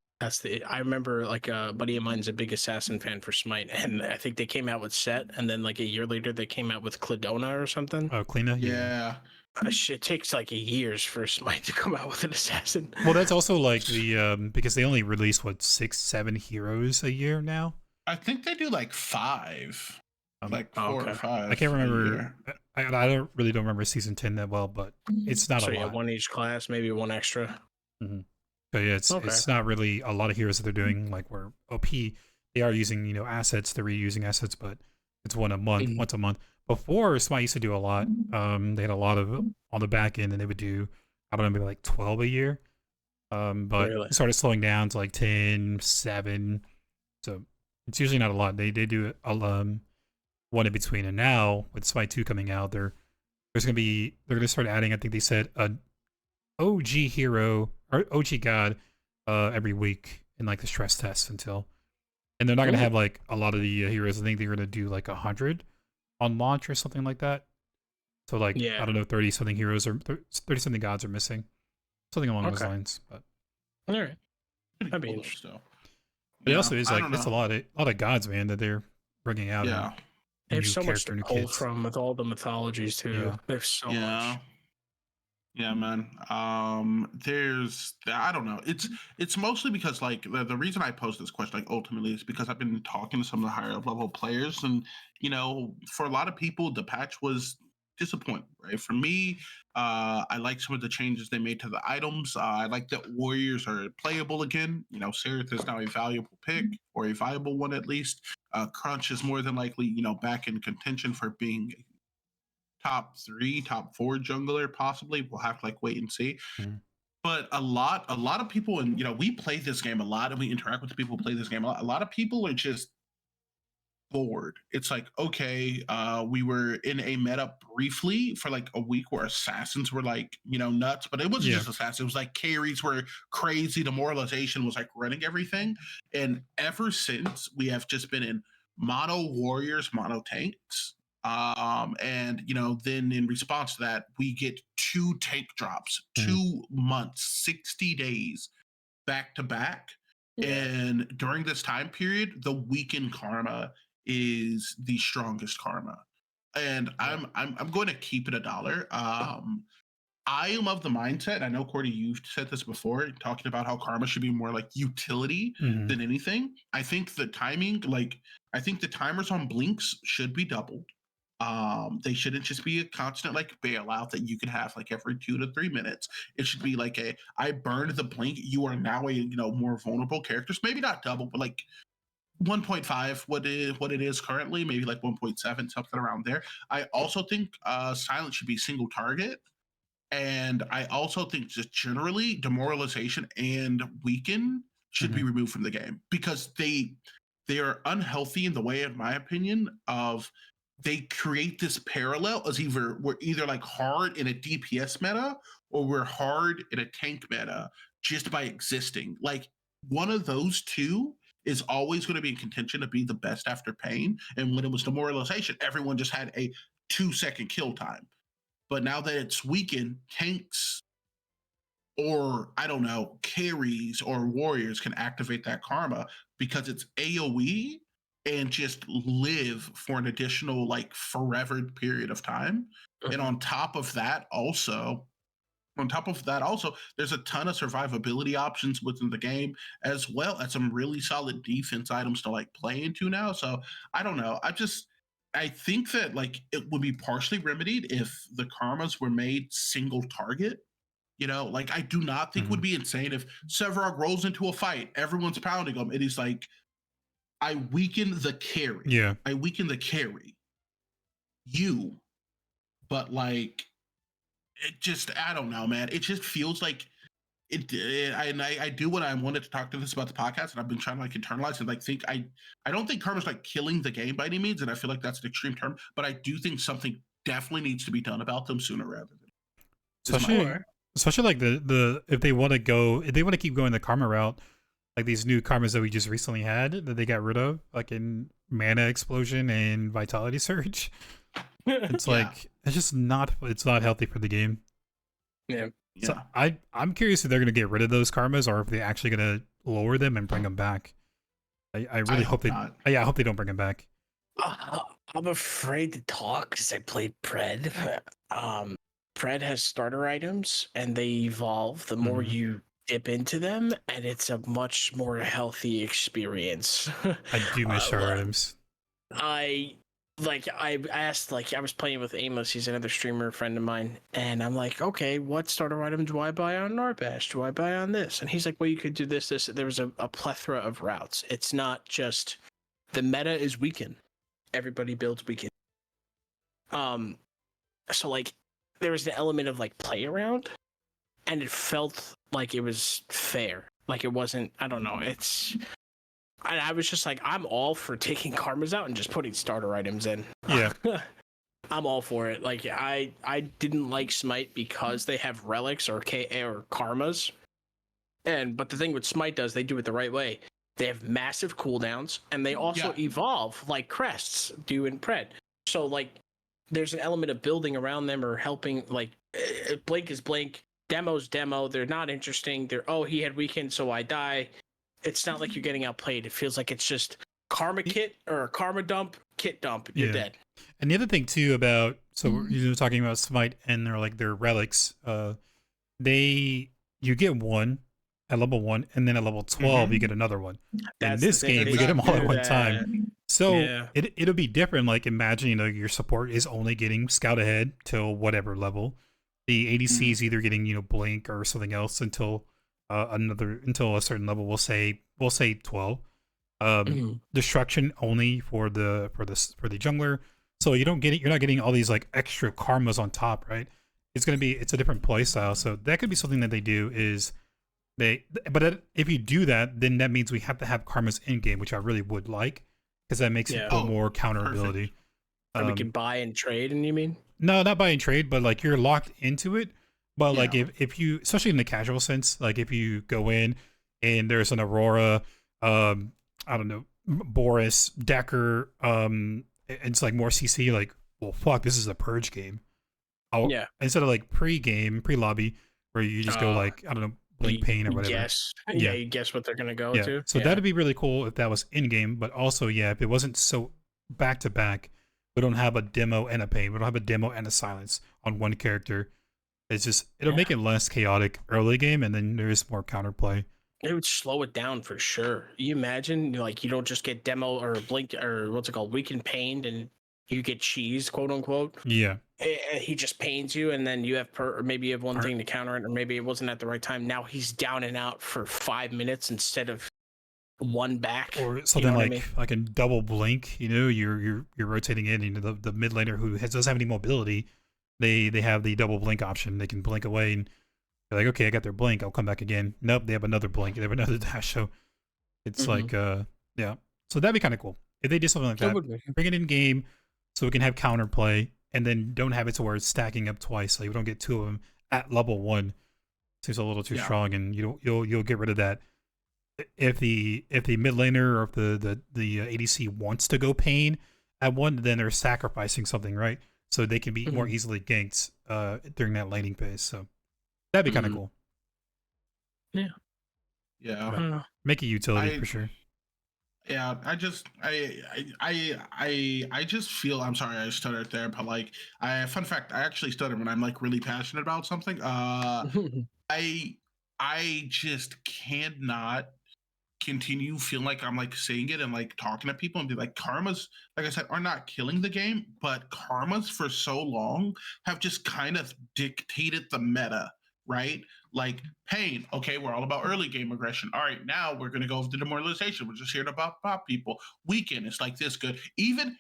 I remember like a buddy of mine's a big assassin fan for Smite, and I think they came out with Set, and then like a year later they came out with Cladona or something. Oh, Kleena? Yeah. It takes like years for Smite to come out with an assassin. Well, that's also like the because they only release 6-7 heroes a year now. I think they do like 5. Like 4 or 5. I can't remember. I don't remember season 10 that well, but it's not a lot. So yeah, one each class, maybe one extra. Mm-hmm. So yeah, it's not really a lot of heroes that they're doing. Like where OP, they are using assets, they're reusing assets, but it's once a month. Before Smite used to do a lot. They had a lot of on the back end, and they would do I don't know, maybe like 12 a year. But it started slowing down to like 10, 7. So it's usually not a lot. They do one in between, and now with Smite 2 coming out, they're gonna start adding. I think they said an OG hero or OG god every week in like the stress test and they're not gonna have like a lot of the heroes. I think they're gonna do like 100 on launch or something like that. So like I don't know, 30 something heroes or 30 something gods are missing, something along those lines. But all right, that'd be interesting. It also is like it's a lot of gods, man, that they're bringing out. Yeah. They have so much to pull from with all the mythologies too. Yeah. They have so much. Yeah, man. There's I don't know. It's mostly because like the reason I posed this question like ultimately is because I've been talking to some of the higher level players, and for a lot of people the patch was disappointing, right? For me, I like some of the changes they made to the items. I like that warriors are playable again. Seraph is now a valuable pick, or a viable one at least. Crunch is more than likely back in contention for being top three, top four jungler, possibly. We'll have to like wait and see. Mhm. But a lot of people, and we play this game a lot, and we interact with the people who play this game a lot. A lot of people are just bored. It's like, okay, we were in a meta briefly for like a week where assassins were like, nuts, but it wasn't Yeah. just assassins. It was like carries were crazy. Demoralization was like running everything. And ever since, we have just been in mono warriors, mono tanks. And then in response to that, we get 2 tank drops, Mhm. 2 months, 60 days back to back. And during this time period, the weekend karma is the strongest karma. And I'm going to keep it $1. I am of the mindset, and I know Cordy, you've said this before, talking about how karma should be more like utility Mhm. than anything. I think the timing, like I think the timers on blinks should be doubled. They shouldn't just be a constant like bailout that you can have like every 2 to 3 minutes. It should be like I burned the blink. You are now a more vulnerable characters. Maybe not double, but like 1.5 what it is currently, maybe like 1.7, something around there. I also think silence should be single target, and I also think just generally demoralization and weaken should be Mhm. removed from the game because they are unhealthy in the way, in my opinion, of they create this parallel as either we're either like hard in a DPS meta or we're hard in a tank meta just by existing. Like one of those two is always going to be in contention to be the best after pain. And when it was demoralization, everyone just had a 2-second kill time. But now that it's weakened, tanks or I don't know, carries or warriors can activate that karma because it's AoE and just live for an additional like forever period of time. And on top of that also there's a ton of survivability options within the game, as well as some really solid defense items to like play into now. So I don't know, I think that like it would be partially remedied if the karmas were made single target. Like I do not think would Mhm. be insane if Sevarog rolls into a fight, everyone's pounding him, and he's like, I weaken the carry. Yeah. I weaken the carry. You, but like it just I don't know, man. It just feels like I do what I wanted to talk to this about the podcast, and I've been trying to like internalize and like think I don't think karma's like killing the game by any means, and I feel like that's an extreme term, but I do think something definitely needs to be done about them sooner rather than is my Especially, Or especially like the if they want to go, if they want to keep going the karma route, like these new karmas that we just recently had that they got rid of, like in mana explosion and vitality surge. It's yeah, like it's just not. It's not healthy for the game. yeah. So yeah. I'm curious if they're gonna get rid of those karmas or if they're actually gonna lower them and bring them back. I I really hope hope they. not. Yeah, I hope they don't bring them back. Uh, I'm afraid to talk because I played Pred. Um, Pred has starter items and they evolve the more Mhm. you dip into them, and it's a much more healthy experience. I do miss uh, Shard items. I I asked, like, I was playing with Amos, he's another streamer friend of mine, and I'm like, okay, what starter item do I buy on Narbash? Do I buy on this? And he's like, well, you could do this. There was a plethora of routes. It's not just the meta is weakened. Everybody builds weakened. Um, so like there was an element of like play around, and it felt like it was fair. Like it wasn't. I don't know. I was just like, I'm all for taking karmas out and just putting starter items in. Yeah. I'm all for it. Like I didn't like Smite because they have relics or karmas. But the thing with Smite does, they do it the right way. They have massive cooldowns, and they also Yeah. evolve like crests do in Pred. So like there's an element of building around them or helping. Like Blink is Blink, demo's demo. They're not interesting. They're, oh, he had weekend, so I die. It's not like you're getting outplayed. It feels like it's just karma kit or karma dump, kit dump, you're dead. And the other thing too about you're talking about Smite and their relics, you get one at level 1, and then at level 12 you get another one. In this game, we get them all at one time. So it'll be different. Like imagine your support is only getting scout ahead till whatever level. The ADC is either getting blink or something else until a certain level. We'll say 12. Destruction only for the jungler. So you're not getting all these like extra karmas on top, right? It's a different play style. So that could be something that they do is but if you do that, then that means we have to have karmas in game, which I really would like, because that makes it more counterability. And we can buy and trade, and you mean? No, not buy and trade, but like you're locked into it. But like if you, especially in the casual sense, like if you go in and there's an Aurora, I don't know, Boris, Decker, it's like more CC, like, well, fuck, this is a purge game. Instead of like pre-lobby, where you just go like, I don't know, blink pain or whatever. Guess. Yeah, you guess what they're gonna go to. So that'd be really cool if that was in game, but also if it wasn't so back to back. We don't have a demo and a pain. We don't have a demo and a silence on one character. It's just it'll make it less chaotic early game, and then there's more counterplay. It would slow it down for sure. You imagine like you don't just get demo or blink or what's it called, weakened pained, and you get cheese, quote unquote. Yeah. He just pains you, and then you have or maybe you have one thing to counter it, or maybe it wasn't at the right time. Now he's down and out for 5 minutes instead of one back, or something like a double blink. You're rotating in. The mid laner who doesn't have any mobility, they have the double blink option. They can blink away and they're like, okay, I got their blink. I'll come back again. Nope, they have another blink. They have another dash. So it's like, So that'd be kind of cool if they did something like that. Bring it in game so we can have counterplay, and then don't have it to where it's stacking up twice. Like we don't get 2 of them at level 1. Seems a little too strong, and you'll get rid of that. If the mid laner or if the ADC wants to go pain at 1, then they're sacrificing something, right? So they can be more easily ganked during that laning phase. So that'd be kind of cool. Yeah. Make a utility for sure. Yeah, I just feel, I'm sorry I stuttered there, but like fun fact, I actually stutter when I'm like really passionate about something. I just cannot continue feeling like I'm like saying it and like talking to people and be like, karmas, like I said, are not killing the game, but karmas for so long have just kind of dictated the meta, right? Like pain, okay, we're all about early game aggression. All right, now we're gonna go with the demoralization. We're just here to pop people. Weekend, it's like this good. Even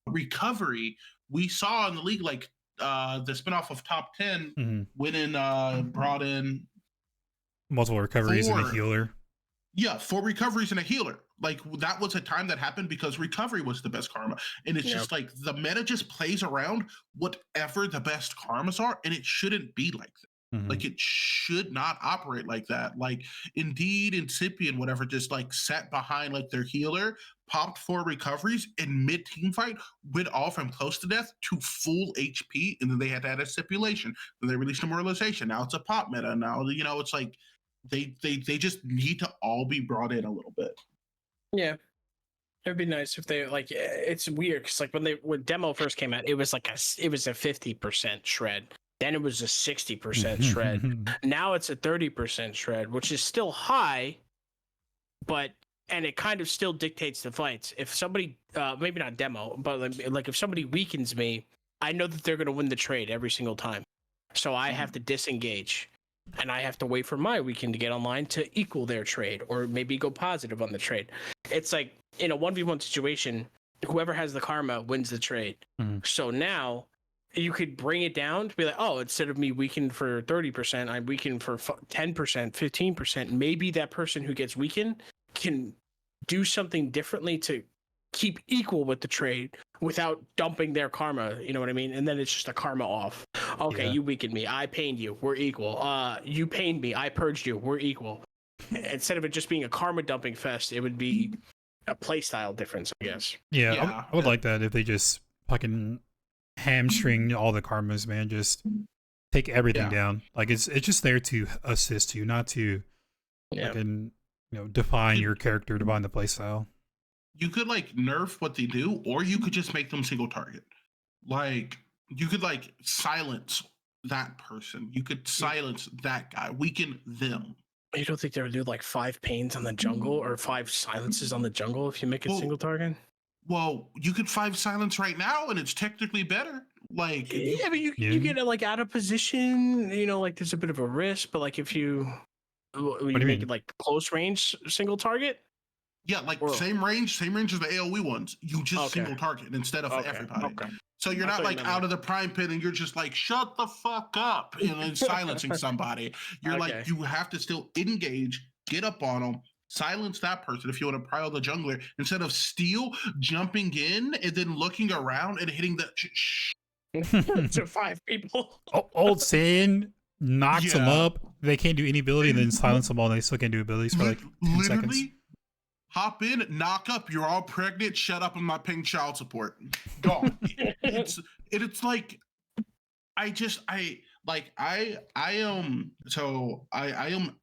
recovery, we saw in the league, like the spinoff of Top 10 went in, brought in multiple recoveries and a healer. Yeah, 4 recoveries and a healer. Like that was a time that happened because recovery was the best karma. And it's just like the meta just plays around whatever the best karmas are, and it shouldn't be like that. Like it should not operate like that. Like Indeed, Incipient, whatever, just like sat behind like their healer, popped 4 recoveries, and mid team fight went all from close to death to full HP, and then they had to add a stipulation. Then they released demoralization. Now it's a pop meta. Now it's like they just need to all be brought in a little bit. Yeah, it'd be nice if they like. It's weird because like when demo first came out, it was a 50% shred. Then it was a 60% shred. Now it's a 30% shred, which is still high, and it kind of still dictates the fights. If somebody, maybe not demo, but like if somebody weakens me, I know that they're going to win the trade every single time. So I have to disengage, and I have to wait for my weekend to get online to equal their trade, or maybe go positive on the trade. It's like in a 1v1 situation, whoever has the karma wins the trade. So now you could bring it down to be like, oh, instead of me weakened for 30%, I'm weakened for 10%, 15%. Maybe that person who gets weakened can do something differently to keep equal with the trade without dumping their karma. You know what I mean? And then it's just a karma off. Okay, you weakened me. I pained you. We're equal. You pained me. I purged you. We're equal. Instead of it just being a karma dumping fest, it would be a playstyle difference, I guess. Yeah. I would like that if they just fucking hamstring all the karmas, man. Just take everything down. Like it's just there to assist you, not to fucking define your character, define the playstyle. You could like nerf what they do, or you could just make them single target. Like you could like silence that person. You could silence that guy, weaken them. You don't think they would do like 5 pains on the jungle or 5 silences on the jungle if you make it single target? Well, you could 5 silence right now, and it's technically better. Like, yeah, but you get it like out of position. Like there's a bit of a risk. But like if you make it like close range single target. Yeah, like same range as the AOE ones. You just single target instead of everybody. Okay. So you're not like out of the prime pit and you're just like, shut the fuck up, and then silencing somebody. You're like, you have to still engage, get up on them, silence that person if you want to prile the jungler instead of steal, jumping in, and then looking around and hitting the to 5 people. Old Sin knocks them up. They can't do any ability, and then silence them all, and they still can't do abilities for like 10 seconds. Hop in, knock up. You're all pregnant. Shut up. I'm not paying child support. Gone. it's like I am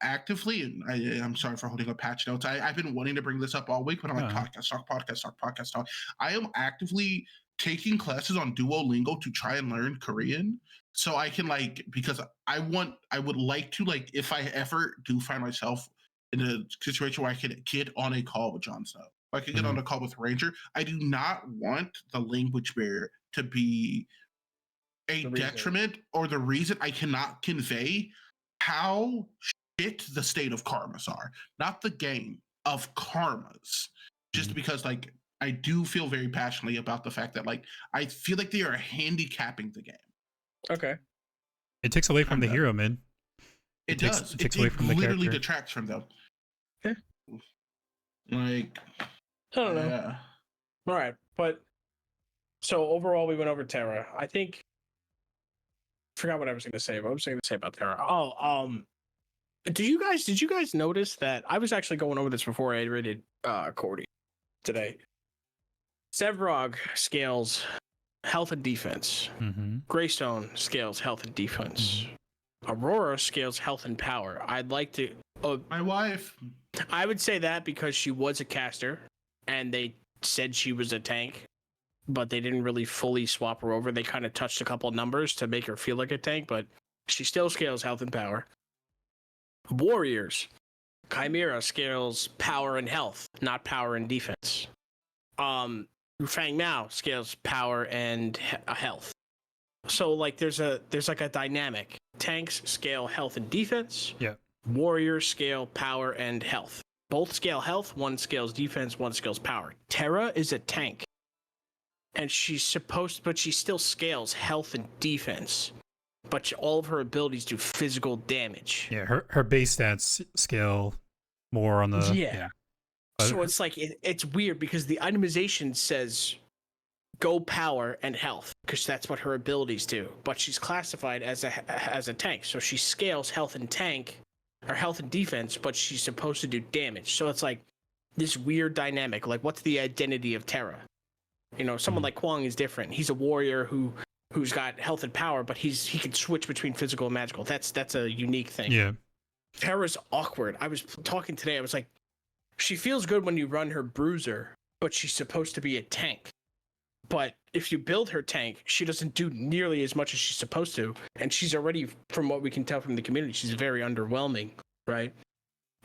actively, and I'm sorry for holding up patch notes. I've been wanting to bring this up all week, but I'm like podcast talk. I am actively taking classes on Duolingo to try and learn Korean, so I can because I would like to if I ever do find myself in a situation where I could get on a call with Jon Snow, I could get on a call with Ranger. I do not want the language barrier to be a detriment or the reason I cannot convey how shit the state of karmas are. Not the game of karmas. Just because I do feel very passionately about the fact that I feel like they are handicapping the game. Okay. It takes away from the hero, man. It does. It takes away from the character. It literally detracts from them. Yeah. I don't know. Yeah. All right, but so overall, we went over Tera. I think. Forgot what I was going to say. What was I going to say about Tera? Did you guys notice that I was actually going over this before I rated Cordy today? Sevrog scales health and defense. Greystone scales health and defense. Aurora scales health and power. I'd like to. My wife. I would say that because she was a caster, and they said she was a tank, but they didn't really fully swap her over. They kind of touched a couple numbers to make her feel like a tank, but she still scales health and power. Warriors. Chimera scales power and health, not power and defense. Fang Mao scales power and health. So there's a dynamic. Tanks scale health and defense. Yeah. Warriors scale power and health. Both scale health. One scales defense. One scales power. Tera is a tank, and she still scales health and defense. But all of her abilities do physical damage. Yeah, her base stats scale more on the yeah. So it's it's weird because the itemization says go power and health because that's what her abilities do. But she's classified as a tank, so she scales health and tank or health and defense, but she's supposed to do damage. So it's this weird dynamic. What's the identity of Tera? Someone like Kwang is different. He's a warrior who's got health and power, but he can switch between physical and magical. That's a unique thing. Yeah. Tera's awkward. I was talking today. I was like, she feels good when you run her bruiser, but she's supposed to be a tank. But if you build her tank, she doesn't do nearly as much as she's supposed to. And she's already, from what we can tell from the community, she's very underwhelming, right?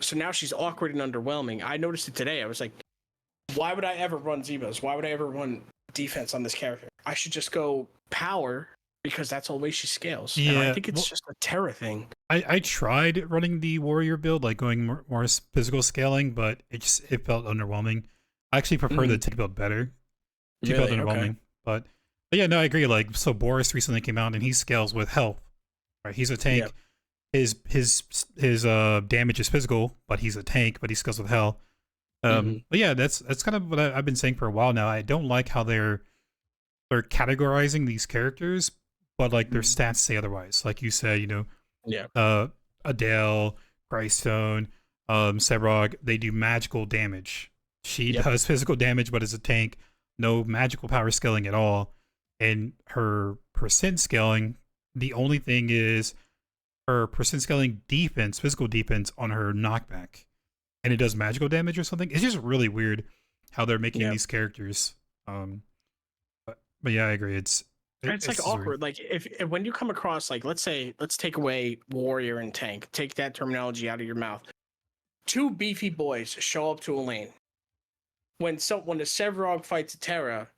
So now she's awkward and underwhelming. I noticed it today. I was like, why would I ever run Zebos? Why would I ever run defense on this character? I should just go power because that's all the way she scales. Yeah, and I think it's just a Tera thing. I tried running the warrior build, going more physical scaling, but it felt underwhelming. I actually prefer the tank build better. Felt underwhelming. Okay. But yeah, no, I agree. So Boris recently came out and he scales with health. Right? He's a tank. Yep. His damage is physical, but he's a tank, but he scales with health. But yeah, that's kind of what I've been saying for a while now. I don't like how they're categorizing these characters, but their stats say otherwise. Like you said, Adele, Greystone, Sevrog, they do magical damage. She does physical damage, but as a tank, no magical power scaling at all. And her percent scaling, the only thing is her percent scaling defense, physical defense on her knockback. and it does magical damage or something. It's just really weird how they're making Yeah. these characters. But yeah, I agree. It's Like just awkward. weird. Like if when you come across, like, let's take away warrior and tank, take that terminology out of your mouth. Two beefy boys show up to a lane. When the Sevarog fights Tera,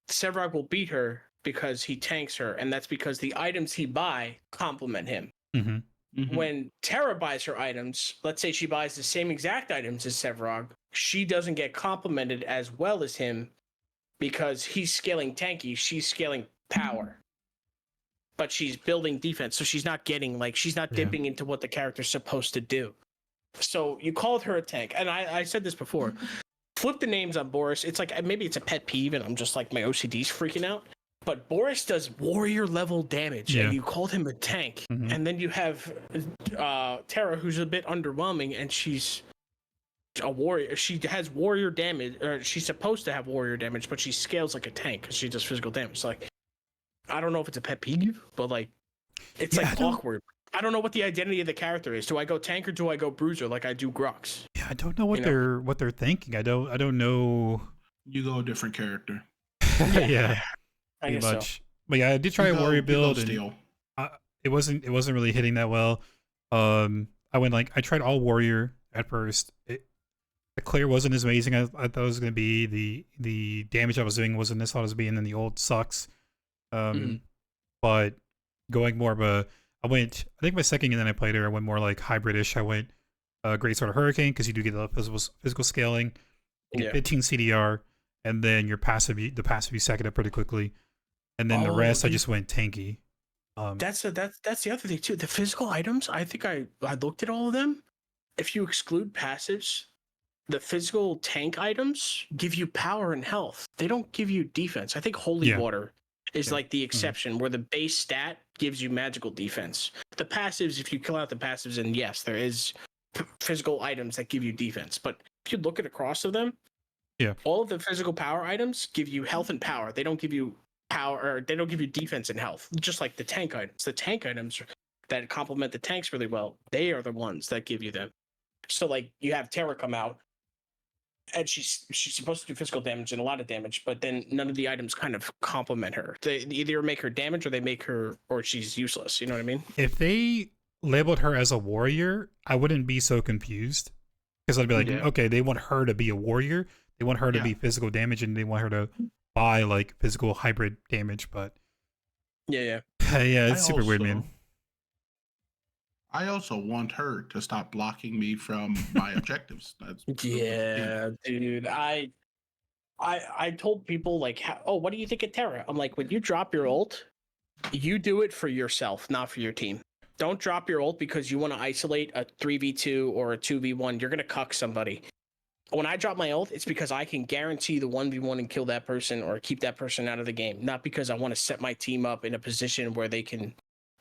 Sevarog will beat her because he tanks her, and that's because the items he buy complement him. Mm-hmm. Mhm. When Tera buys her items, let's say she buys the same exact items as Sevarog, she doesn't get complimented as well as him because he's scaling tanky, she's scaling power. But she's building defense, so she's not getting, like, she's not dipping into what the character's supposed to do. So you called her a tank, and I said this before. Flip the names on Boris. It's like, maybe it's a pet peeve, and I'm just like, my OCD's freaking out. But Boris does warrior level damage, and you called him a tank. Mhm. And then you have Tera, who's a bit underwhelming, and she's a warrior. She has warrior damage, or she's supposed to have warrior damage, but she scales like a tank because she does physical damage. So, like, I don't know if it's a pet peeve, but like, it's Yeah, like awkward. I don't know what the identity of the character is. Do I go tank or do I go bruiser like I do Grux? Yeah, I don't know what they're thinking. I don't know. You go a different character. Yeah, I pretty guess much. But yeah, I did try You a go- warrior you go build, and steel. it wasn't really hitting that well. I tried all warrior at first. The clear wasn't as amazing as I thought it was going to be. The damage I was doing wasn't as hot as being, and the ult sucks. But going more of I think my second game that I played her, I went more like hybridish. I went Great Sword of Hurricane because you do get the physical scaling. You get 15 CDR, and then the passive you sack it up pretty quickly. And then the rest, I just went tanky. That's the other thing too. The physical items, I think I looked at all of them. If you exclude passives, the physical tank items give you power and health. They don't give you defense. I think Holy Water is like the exception where the base stat gives you magical defense. The passives, if you kill out the passives, and yes, there is physical items that give you defense. But if you look at across of them, all of the physical power items give you health and power. They don't give you power, or they don't give you defense and health, just like the tank items. The tank items that complement the tanks really well, they are the ones that give you them. So like you have Tera come out, and she's supposed to do physical damage and a lot of damage, but then none of the items kind of complement her. They either make her damage or she's useless. You know what I mean? If they labeled her as a warrior, I wouldn't be so confused, because I'd be like, okay, they want her to be a warrior. They want her to be physical damage, and they want her to buy like physical hybrid damage. But it's super weird, man. I also want her to stop blocking me from my objectives. Dude. I told people like, what do you think of Tera? I'm like, when you drop your ult, you do it for yourself, not for your team. Don't drop your ult because you want to isolate a 3v2 or a 2v1. You're gonna cuck somebody. When I drop my ult, it's because I can guarantee the 1v1 and kill that person or keep that person out of the game, not because I want to set my team up in a position where they can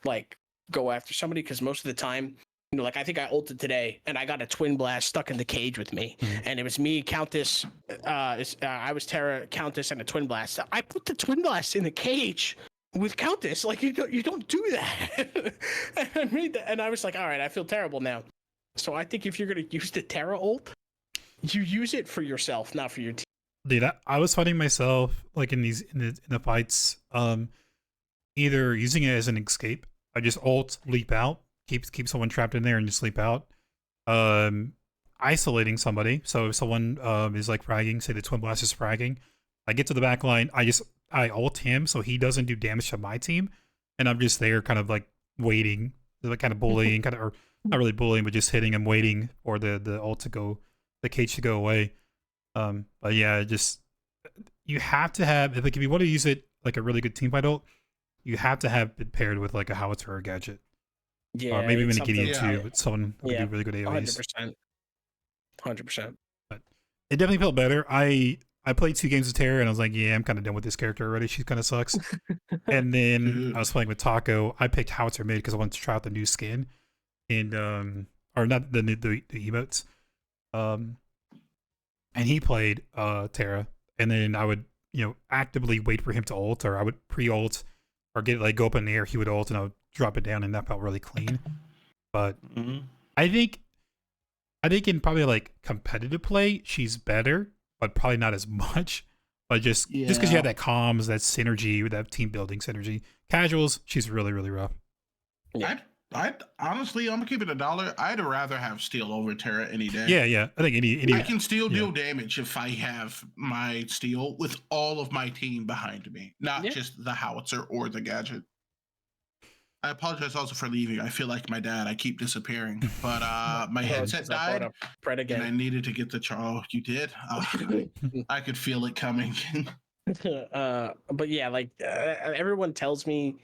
like go after somebody. Because most of the time, like I think I ulted today and I got a twin blast stuck in the cage with me, and it was me, Countess. I was Tera, Countess, and a twin blast. I put the twin blast in the cage with Countess. Like you don't do that. And I made that, and I was like, all right, I feel terrible now. So I think if you're gonna use the Tera ult, you use it for yourself, not for your team. Dude, I was fighting myself like in the fights, either using it as an escape. I just ult, leap out, keep someone trapped in there and just leap out. Isolating somebody. So if someone is like fragging, say the twin blast is fragging, I get to the back line, I ult him so he doesn't do damage to my team, and I'm just there kind of like waiting, like kind of bullying, or not really bullying, but just hitting him, waiting for the ult to go, the cage to go away. But yeah, just you have to have, if you want to use it like a really good team fight ult, you have to have it paired with like a howitzer or a gadget. Or maybe even a Gideon too, but someone who can do really good AoEs. 100%. But it definitely felt better. I played 2 games of Tera and I was like, yeah, I'm kind of done with this character already. She kind of sucks. And then I was playing with Taco. I picked Howitzer mid because I wanted to try out the new skin, and or not the emotes. And he played Tera, and then I would actively wait for him to ult, or I would pre-ult or get it like go up in the air. He would ult and I would drop it down, and that felt really clean. But I think I think in probably like competitive play, she's better, but probably not as much. But just because you have that comms, that synergy, that team building synergy. Casuals, she's really, really rough. Yeah. I'd honestly, I'm gonna keep it $1. I'd rather have steel over Tera any day. Yeah. I think any I can still deal damage if I have my steel with all of my team behind me, not just the howitzer or the gadget. I apologize also for leaving. I feel like my dad. I keep disappearing, but my headset died, and I needed to get the charge. You did? I could feel it coming. But yeah, like everyone tells me,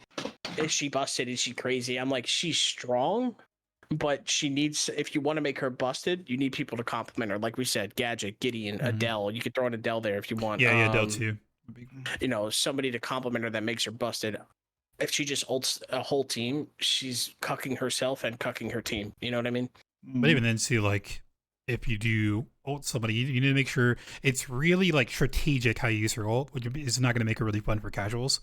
is she busted? Is she crazy? I'm like, she's strong, but she needs. If you want to make her busted, you need people to compliment her. Like we said, Gadget, Gideon, Adele. You could throw an Adele there if you want. Yeah, Adele too. You know, somebody to compliment her that makes her busted. If she just ults a whole team, she's cucking herself and cucking her team. You know what I mean? But even then, see, like, if you do ult somebody, you need to make sure it's really like strategic how you use her ult, which is not going to make it really fun for casuals.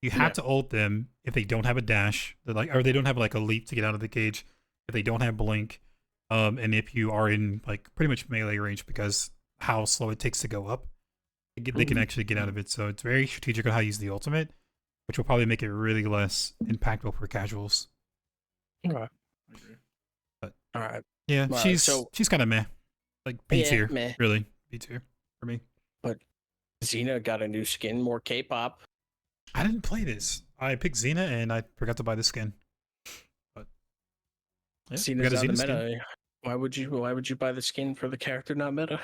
You have to ult them if they don't have a dash, or they don't have like a leap to get out of the cage. If they don't have blink, and if you are in like pretty much melee range, because how slow it takes to go up, they can actually get out of it. So it's very strategic on how you use the ultimate, which will probably make it really less impactful for casuals. All right. But, all right. Yeah, she's kind of meh. Like B tier, really. B tier for me. But Xena got a new skin, more K-pop. I didn't play this. I picked Xena and I forgot to buy the skin. But yeah, Xena's not the meta. Why would you buy the skin for the character not meta?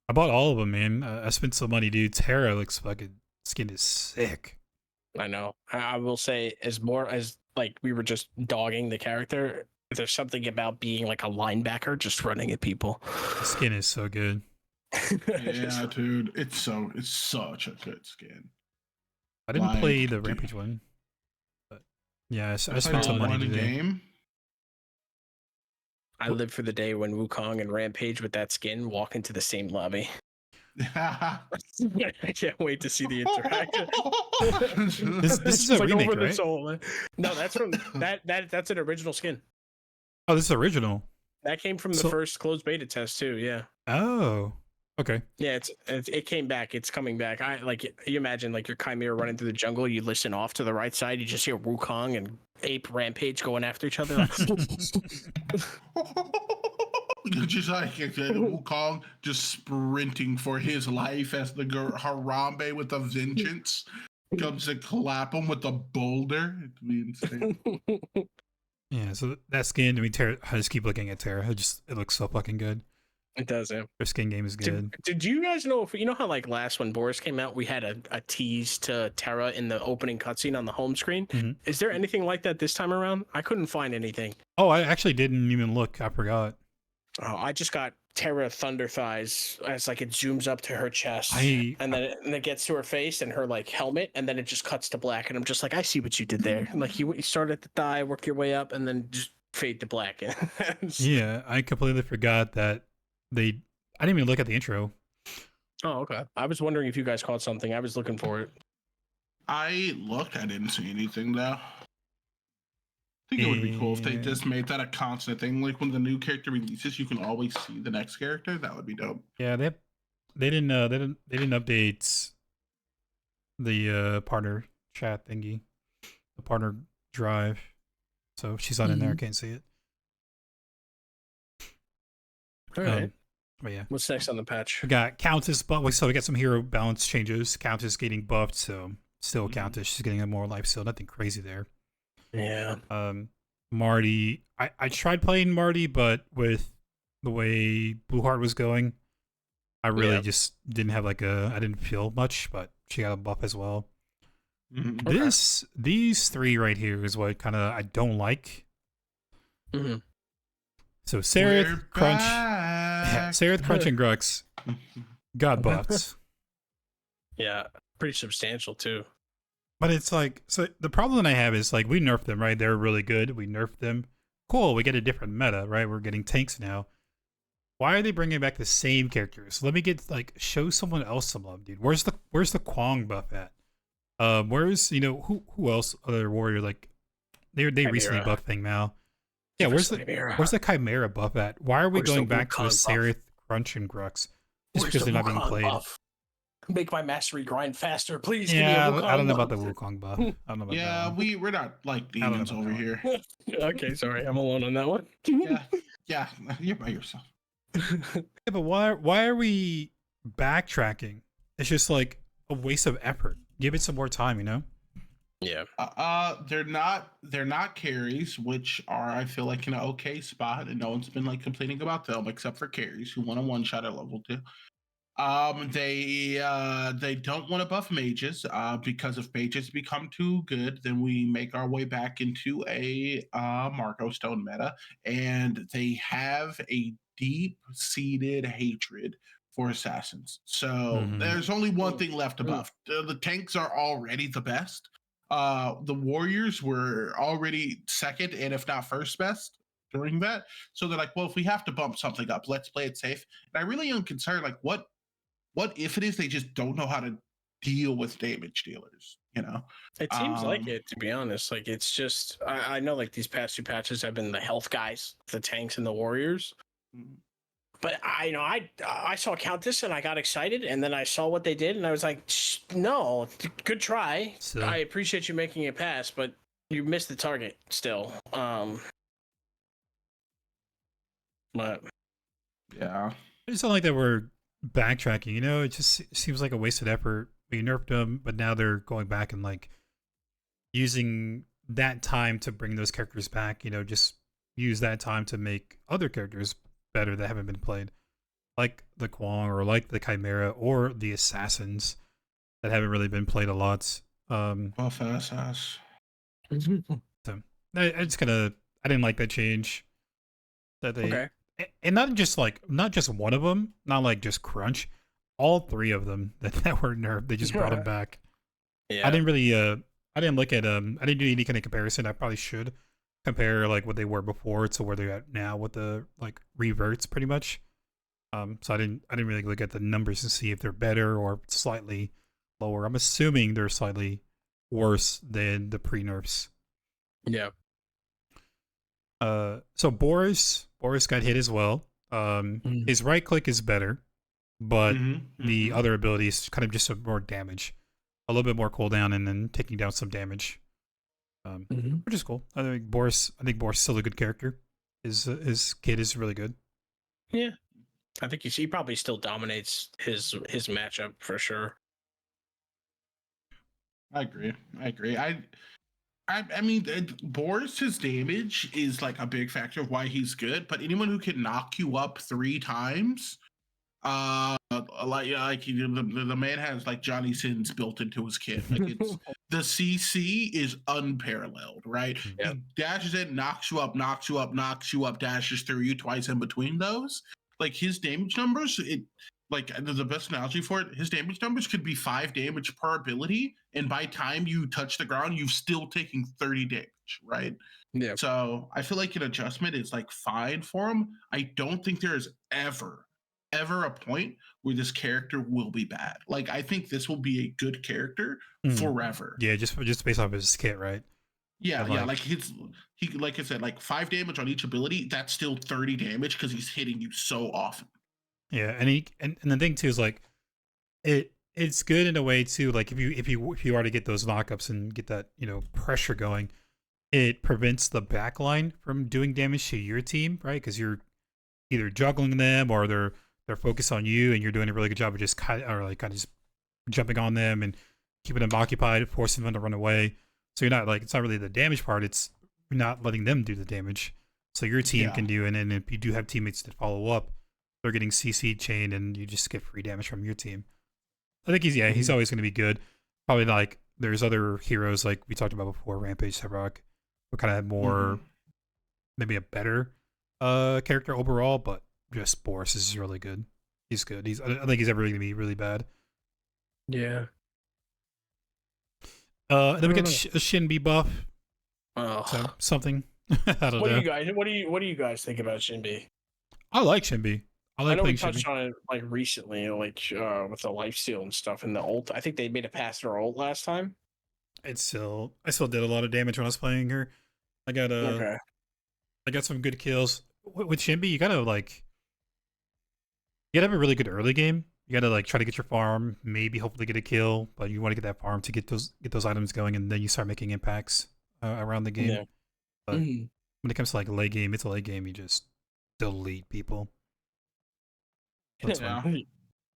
I bought all of them, man. I spent some money, dude. Tera looks fucking skin is sick. I know. I will say, as like we were just dogging the character, there's something about being like a linebacker just running at people. The skin is so good. Yeah, dude. It's such a good skin. I didn't play the Rampage one. But yeah, I spent some money today. Game. I live for the day when Wukong and Rampage with that skin walk into the same lobby. I can't wait to see the interaction. This is a remake, right? No, that's from that's an original skin. Oh, this is original. That came from the first closed beta test too. Yeah. Oh. Okay. Yeah, it came back. It's coming back. You imagine like your Chimera running through the jungle. You listen off to the right side. You just hear Wukong and Ape Rampage going after each other. Just like Wukong just sprinting for his life as the Harambe with a vengeance comes to clap him with a boulder. It'd be insane. Yeah, so that skin, I mean, Tera, I just keep looking at Tera. It looks so fucking good. It does, yeah. Their skin game is good. Did you guys know, you know how like last when Boris came out, we had a tease to Tera in the opening cutscene on the home screen? Mm-hmm. Is there anything like that this time around? I couldn't find anything. Oh, I actually didn't even look. I forgot. Oh, I just got Tera Thunder Thighs as like it zooms up to her chest and then it gets to her face and her like helmet and then it just cuts to black and I'm just like, I see what you did there. And, like you start at the thigh, work your way up and then just fade to black. Yeah, I completely forgot that I didn't even look at the intro. Oh, okay. I was wondering if you guys caught something. I was looking for it. I looked. I didn't see anything though. I think it would be cool if they just made that a constant thing. Like when the new character releases, you can always see the next character. That would be dope. Yeah, they didn't update the partner chat thingy, the partner drive. So she's not in there. I can't see it. All right. But yeah. What's next on the patch? We got Countess, so we got some hero balance changes. Countess getting buffed, so still Countess. She's getting a more life steal. Nothing crazy there. Yeah. Marty. I tried playing Marty, but with the way Blue Heart was going, I really just didn't have I didn't feel much, but she got a buff as well. Okay. These three right here is what kind of I don't like. Mm-hmm. So Sereth, Crunch, Sereth, Crunch, and Grux got buffs. Yeah, pretty substantial too. But it's like, so the problem that I have is like we nerfed them, right? They're really good. We nerfed them. Cool. We get a different meta, right? We're getting tanks now. Why are they bringing back the same characters? Let me show someone else some love, dude. Where's the Kwong buff at? Where's who else? Other warrior they recently buffed Thing Mao. Yeah, Give where's us the Chimera buff at? Why are we Where's the going back to a Wukong buff? Sereth, Crunch, and Grux? Just Where's because the they're not being Wukong played. buff? Make my mastery grind faster, please. Yeah, Give me a Wukong I don't know buff. about the Wukong buff. I don't know about that Yeah, one. we're not like I don't know demons about over that here. Okay, sorry, I'm alone on that one. Yeah, you're by yourself. Yeah, but why are we backtracking? It's just like a waste of effort. Give it some more time, you know? Yeah. They're not carries, which are I feel like in an okay spot, and no one's been like complaining about them except for carries who want a one shot at level 2. They don't want to buff mages, because if mages become too good, then we make our way back into a Marco Stone meta, and they have a deep-seated hatred for assassins. So there's only one thing left to buff. The tanks are already the best. The warriors were already second, and if not first best during that. So they're like, well, if we have to bump something up, let's play it safe. And I really am concerned, like, what if it is they just don't know how to deal with damage dealers, you know? It seems like it, to be honest. Like, it's just, I know, like, these past 2 patches have been the health guys, the tanks and the warriors. But I saw Countess and I got excited, and then I saw what they did, and I was like, no, good try. So, I appreciate you making it pass, but you missed the target still. But yeah, it's not like that we're backtracking, you know? It just seems like a wasted effort. We nerfed them, but now they're going back and like using that time to bring those characters back, you know, just use that time to make other characters better that haven't been played. Like the Kwong or like the Chimera or the Assassins that haven't really been played a lot. buff SS. So I didn't like that change. That they okay. and not just one of them, not like just Crunch, all 3 of them that were nerfed. They just brought them back. Yeah. I didn't really I didn't look at I didn't do any kind of comparison. I probably should compare like what they were before to where they're at now with the like reverts pretty much. So I didn't really look at the numbers to see if they're better or slightly lower. I'm assuming they're slightly worse than the pre-nerfs. Yeah. So Boris got hit as well. His right click is better, but the other ability is kind of just more damage, a little bit more cooldown, and then taking down some damage, which is cool. I think Boris is still a good character. His kid is really good. Yeah, I think he probably still dominates his matchup for sure. I agree. I mean, Boris's damage is like a big factor of why he's good. But anyone who can knock you up 3 times, the man has like Johnny Sins built into his kit. Like it's the CC is unparalleled, right? Yep. He dashes in, knocks you up, knocks you up, knocks you up, dashes through you twice in between those. Like his damage numbers, like the best analogy for it, his damage numbers could be 5 damage per ability, and by time you touch the ground, you've still taking 30 damage, right? Yeah. So I feel like an adjustment is like fine for him. I don't think there is ever a point where this character will be bad. Like I think this will be a good character forever. Yeah, just based off his kit, right? Yeah, like he like I said, like 5 damage on each ability, that's still 30 damage because he's hitting you so often. Yeah, and the thing too is like it's good in a way too. Like if you are to get those knockups and get that, you know, pressure going, it prevents the backline from doing damage to your team, right? Because you're either juggling them or they're focused on you, and you're doing a really good job of just kind of just jumping on them and keeping them occupied, forcing them to run away. So you're not like, it's not really the damage part; it's you're not letting them do the damage. So your team can do it, and if you do have teammates that follow up, they're getting CC chained, and you just get free damage from your team. I think he's always going to be good. Probably like there's other heroes like we talked about before, Rampage, Sebrock, who kind of have more, maybe a better character overall, but just Boris is really good. He's good. I think he's ever going to be really bad. Yeah. And then we get a Shinbi buff. Oh. Something. I don't know. What do you guys think about Shinbi? I like Shinbi. I know we touched on it like recently, like with the lifesteal and stuff in the ult. I think they made a pass her ult last time. I still did a lot of damage when I was playing her. I got I got some good kills. With Shimby, you gotta have a really good early game. You gotta like try to get your farm, maybe hopefully get a kill, but you want to get that farm to get those items going, and then you start making impacts around the game. Yeah. But when it comes to like late game, it's a late game. You just delete people. That's Yeah. fine.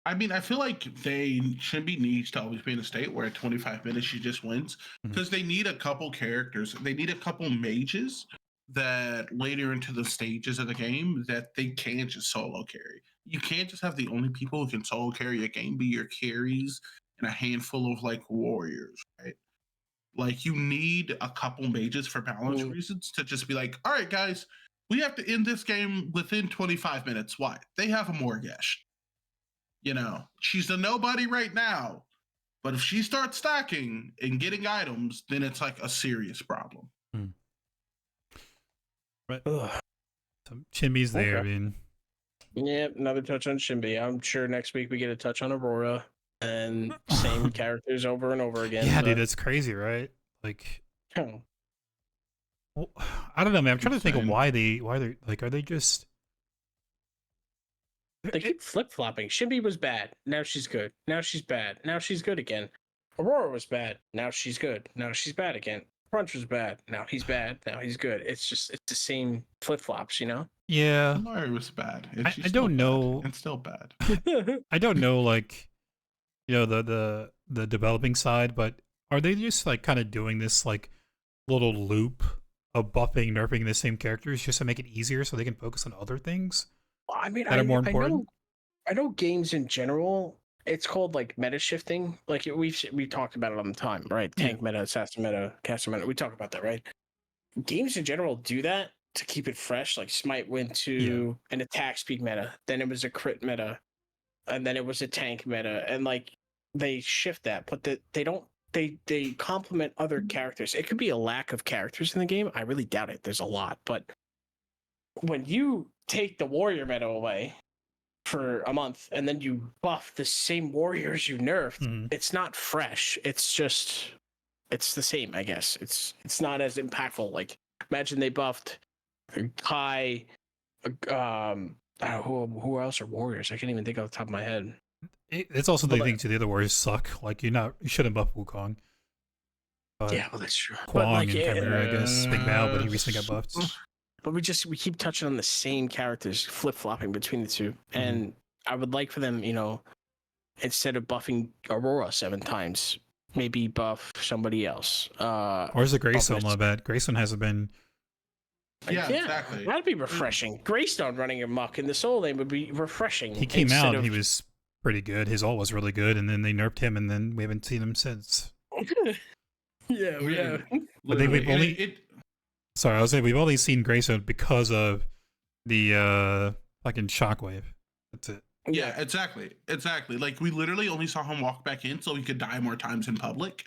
I mean, I feel like Shimby needs to always be in a state where at 25 minutes she just wins because they need a couple characters. They need a couple mages that later into the stages of the game that they can't just solo carry. You can't just have the only people who can solo carry a game be your carries and a handful of like warriors, right? Like you need a couple mages for balance reasons to just be like, all right, guys, we have to end this game within 25 minutes. Why? They have a Morgesh. You know, she's a nobody right now, but if she starts stacking and getting items, then it's like a serious problem. Right. So Chimby's there, Okay. I mean. Yep, another touch on Shimby. I'm sure next week we get a touch on Aurora and same characters over and over again. Yeah, but... dude, that's crazy, right? Like, Oh. well, I don't know, man. I'm trying to think of Insane. why they're like, are they just? They keep flip flopping. Shimby was bad. Now she's good. Now she's bad. Now she's good again. Aurora was bad. Now she's good. Now she's bad again. Crunch was bad. Now he's bad. Now he's good. It's the same flip flops, you know? Yeah, Mari was bad. And I she's don't still know. bad. It's still bad. I don't know, like, you know, the developing side, but are they just like kind of doing this like little loop of buffing, nerfing the same characters just to make it easier so they can focus on other things I mean, that are more important? I know games in general. It's called like meta shifting. Like we've talked about it all the time, right? Yeah. Tank meta, assassin meta, caster meta. We talk about that, right? Games in general do that to keep it fresh. Like Smite went to an attack speed meta, then it was a crit meta, and then it was a tank meta, and like they shift that, but they don't. They complement other characters. It could be a lack of characters in the game. I really doubt it. There's a lot, but when you take the warrior meta away for a month and then you buff the same warriors you nerfed, it's not fresh. It's the same, I guess. It's not as impactful. Like imagine they buffed Kai, who else are warriors? I can't even think off the top of my head. It's also the thing too. The other warriors suck. Like you shouldn't buff Wukong. Yeah, well that's true. Kwong But like, and Chimera, I guess. Big Mal, but he recently got buffed. But we keep touching on the same characters, flip flopping between the two, and I would like for them, you know, instead of buffing Aurora 7 times, maybe buff somebody else. Or is it Greystone? My bad. Greystone hasn't been. Yeah, exactly. That'd be refreshing. Greystone running amok in the solo lane would be refreshing. He came out and he was pretty good. His ult was really good, and then they nerfed him, and then we haven't seen him since. yeah. But we've only. Sorry, I was saying we've only seen Greystone because of the fucking shockwave. That's it. Yeah, exactly. Like we literally only saw him walk back in so he could die more times in public.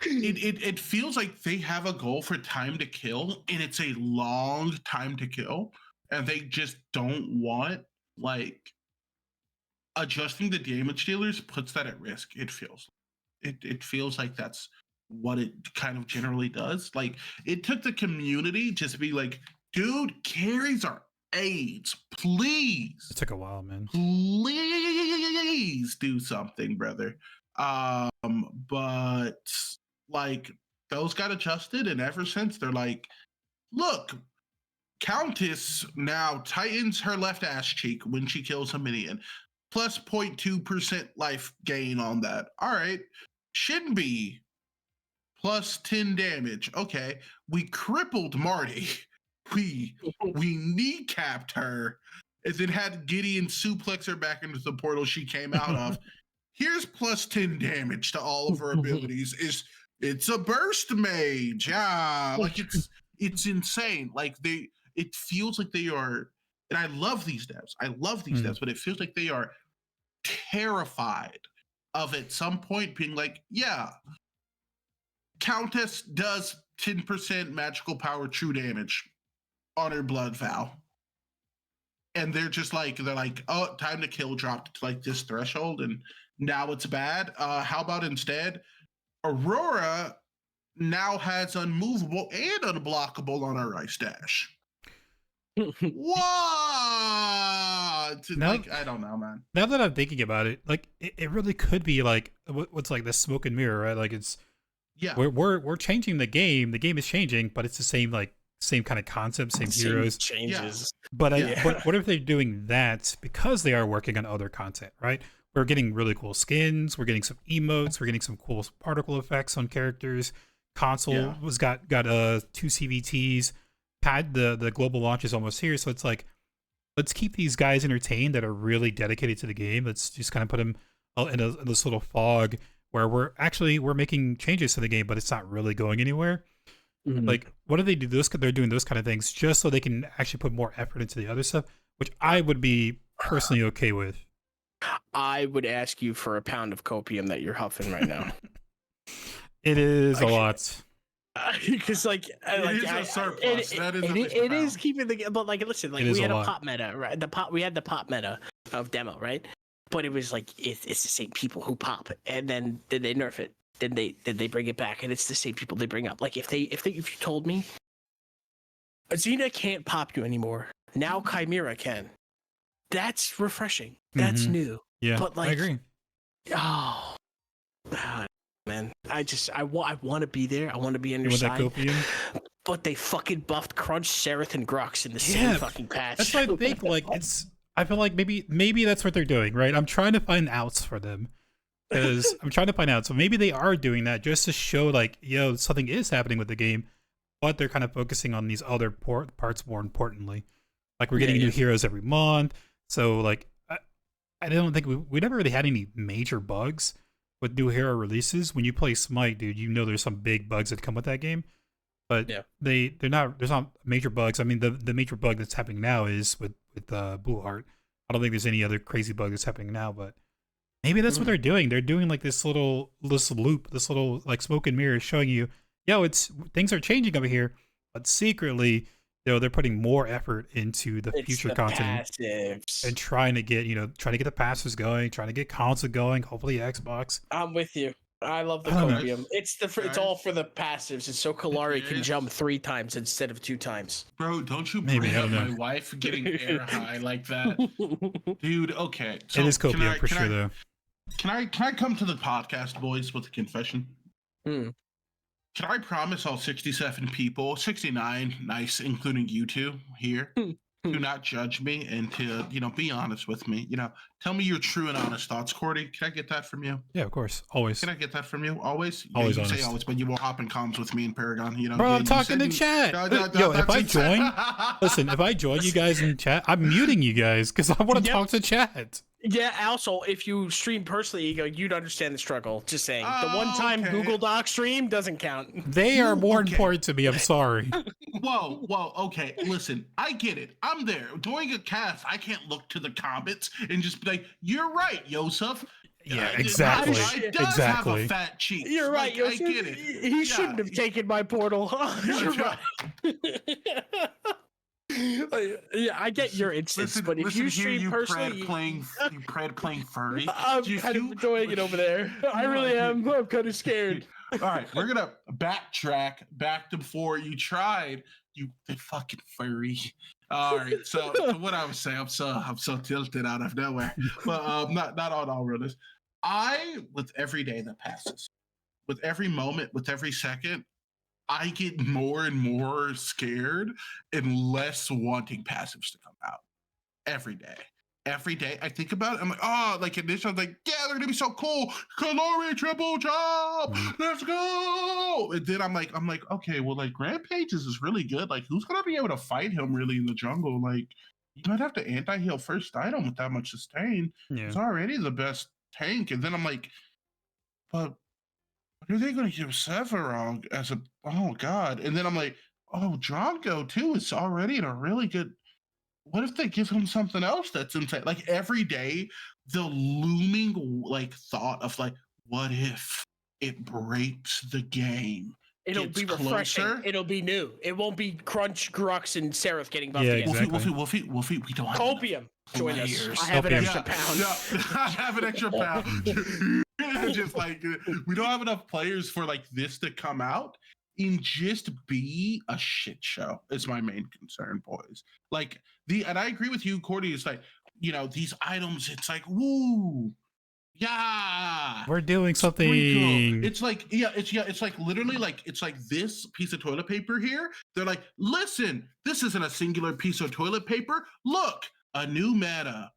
It feels like they have a goal for time to kill, and it's a long time to kill, and they just don't want like adjusting the damage dealers puts that at risk. It feels like that's what it kind of generally does. Like it took the community just to be like, dude, carries are AIDS. Please. It took a while, man. Please do something, brother. But like those got adjusted, and ever since they're like, look, Countess now tightens her left ass cheek when she kills a minion. Plus 0.2% life gain on that. All right. Shouldn't be plus 10 damage. Okay. We crippled Marty. We kneecapped her and then had Gideon suplex her back into the portal she came out of. Here's plus 10 damage to all of her abilities. It's a burst mage. Yeah, like it's insane. Like it feels like they are, and I love these devs. But it feels like they are terrified of at some point being like, yeah, Countess does 10% magical power true damage on her blood vow. And they're like, oh, time to kill dropped to like this threshold, and now it's bad. How about instead, Aurora now has unmovable and unblockable on our ice dash. What? Like, I don't know, man. Now that I'm thinking about it, like it really could be like what's like the smoke and mirror, right? Like it's we're changing the game. The game is changing, but it's the same kind of concept, same heroes, changes. But but what if they're doing that because they are working on other content, right? We're getting really cool skins. We're getting some emotes. We're getting some cool particle effects on characters. Console was got 2 CVTs. The global launch is almost here, so it's like, let's keep these guys entertained that are really dedicated to the game. Let's just kind of put them in this little fog where we're making changes to the game, but it's not really going anywhere. Like, what do they do? They're doing those kind of things just so they can actually put more effort into the other stuff, which I would be personally okay with. I would ask you for a pound of copium that you're huffing right now. It is a lot. Because it is a surplus. It is keeping the game, but like, listen, like we had a pop meta, right? We had the pop meta of demo, right? But it was like it's the same people who pop, and then they nerf it, then they bring it back, and it's the same people they bring up. Like if you told me Xena can't pop you anymore, now Chimera can. That's refreshing. That's new. Yeah, but like, I agree. Oh, God, man, I want to be there. I want to be on your side. But they fucking buffed Crunch, Seraph, and Grux in the same fucking patch. That's what I think. Like I feel like maybe that's what they're doing, right? I'm trying to find outs for them because I'm trying to find out. So maybe they are doing that just to show like, something is happening with the game, but they're kind of focusing on these other parts more importantly. Like we're getting new heroes every month. So like, I don't think we never really had any major bugs with new hero releases. When you play Smite, dude, there's some big bugs that come with that game. But there's not major bugs. I mean, the major bug that's happening now is with Blue Heart. I don't think there's any other crazy bug that's happening now, but maybe that's what they're doing. They're doing like this little loop, like smoke and mirrors showing you, things are changing over here, but secretly, they're putting more effort into the future content and trying to get the passives going, trying to get console going, hopefully Xbox. I'm with you. I love the copium. It's all for the passives. It's so Kalari can jump 3 times instead of 2 times. Bro, don't you bring up my wife getting air high like that, dude? Okay, so it is copium for sure, though. Can I come to the podcast, boys, with a confession? Can I promise all 67 people, 69, nice, including you two here, do not judge me and to, be honest with me. Tell me your true and honest thoughts, Cordy. Can I get that from you? Yeah, of course. Always. Can I get that from you? Always? Always you honest. say always, but you will hop in comms with me in Paragon. Bro, I'm talking in chat. If I join, listen, if I join you guys in chat, I'm muting you guys because I want to talk to chat. Yeah, also, if you stream personally, you'd understand the struggle. Just saying. The one-time Google Doc stream doesn't count. They are more important to me. I'm sorry. Whoa, okay. Listen, I get it. I'm there. During a cast, I can't look to the comments and just be like, you're right, Yosef. Yeah, exactly. It does have a fat cheek. You're right, Yosef. I get it. He shouldn't have taken my portal. You're right. Yeah, I get your instance, but if you stream personally, you playing furry. I'm kind of enjoying it over there. I really am. I'm kind of scared. All right, we're gonna backtrack back to before you tried. The fucking furry. All right, so what I was saying, I'm so tilted out of nowhere, but not on all realness. With every day that passes, with every moment, with every second, I get more and more scared and less wanting passives to come out every day. Every day I think about it. I'm like, initially I'm like, yeah, they're gonna be so cool. Kalori triple jump, let's go. And then I'm like, okay, well, like Rampages is really good. Like, who's gonna be able to fight him really in the jungle? Like, you might have to anti-heal first item with that much sustain. Yeah. It's already the best tank. And then I'm like, but what are they going to give Sephiroth as a, oh God. And then I'm like, oh, Drongo too is already in a really good, what if they give him something else that's insane? Like every day, the looming like thought of like, what if it breaks the game? It'll be refreshing. Closer. It'll be new. It won't be Crunch, Grux, and Seraph getting buffed again. Exactly. Wolfie, we don't have copium. Join us. players. I have an extra pound. Yeah, I have an extra pound. just like we don't have enough players for like this to come out and just be a shit show. Is my main concern, boys. Like and I agree with you, Cordy. It's like, you know, these items. It's like, woo, yeah, We're doing something. sprinkle. It's like, it's like literally like it's like this piece of toilet paper here. They're like, listen, this isn't a singular piece of toilet paper. Look, a new meta.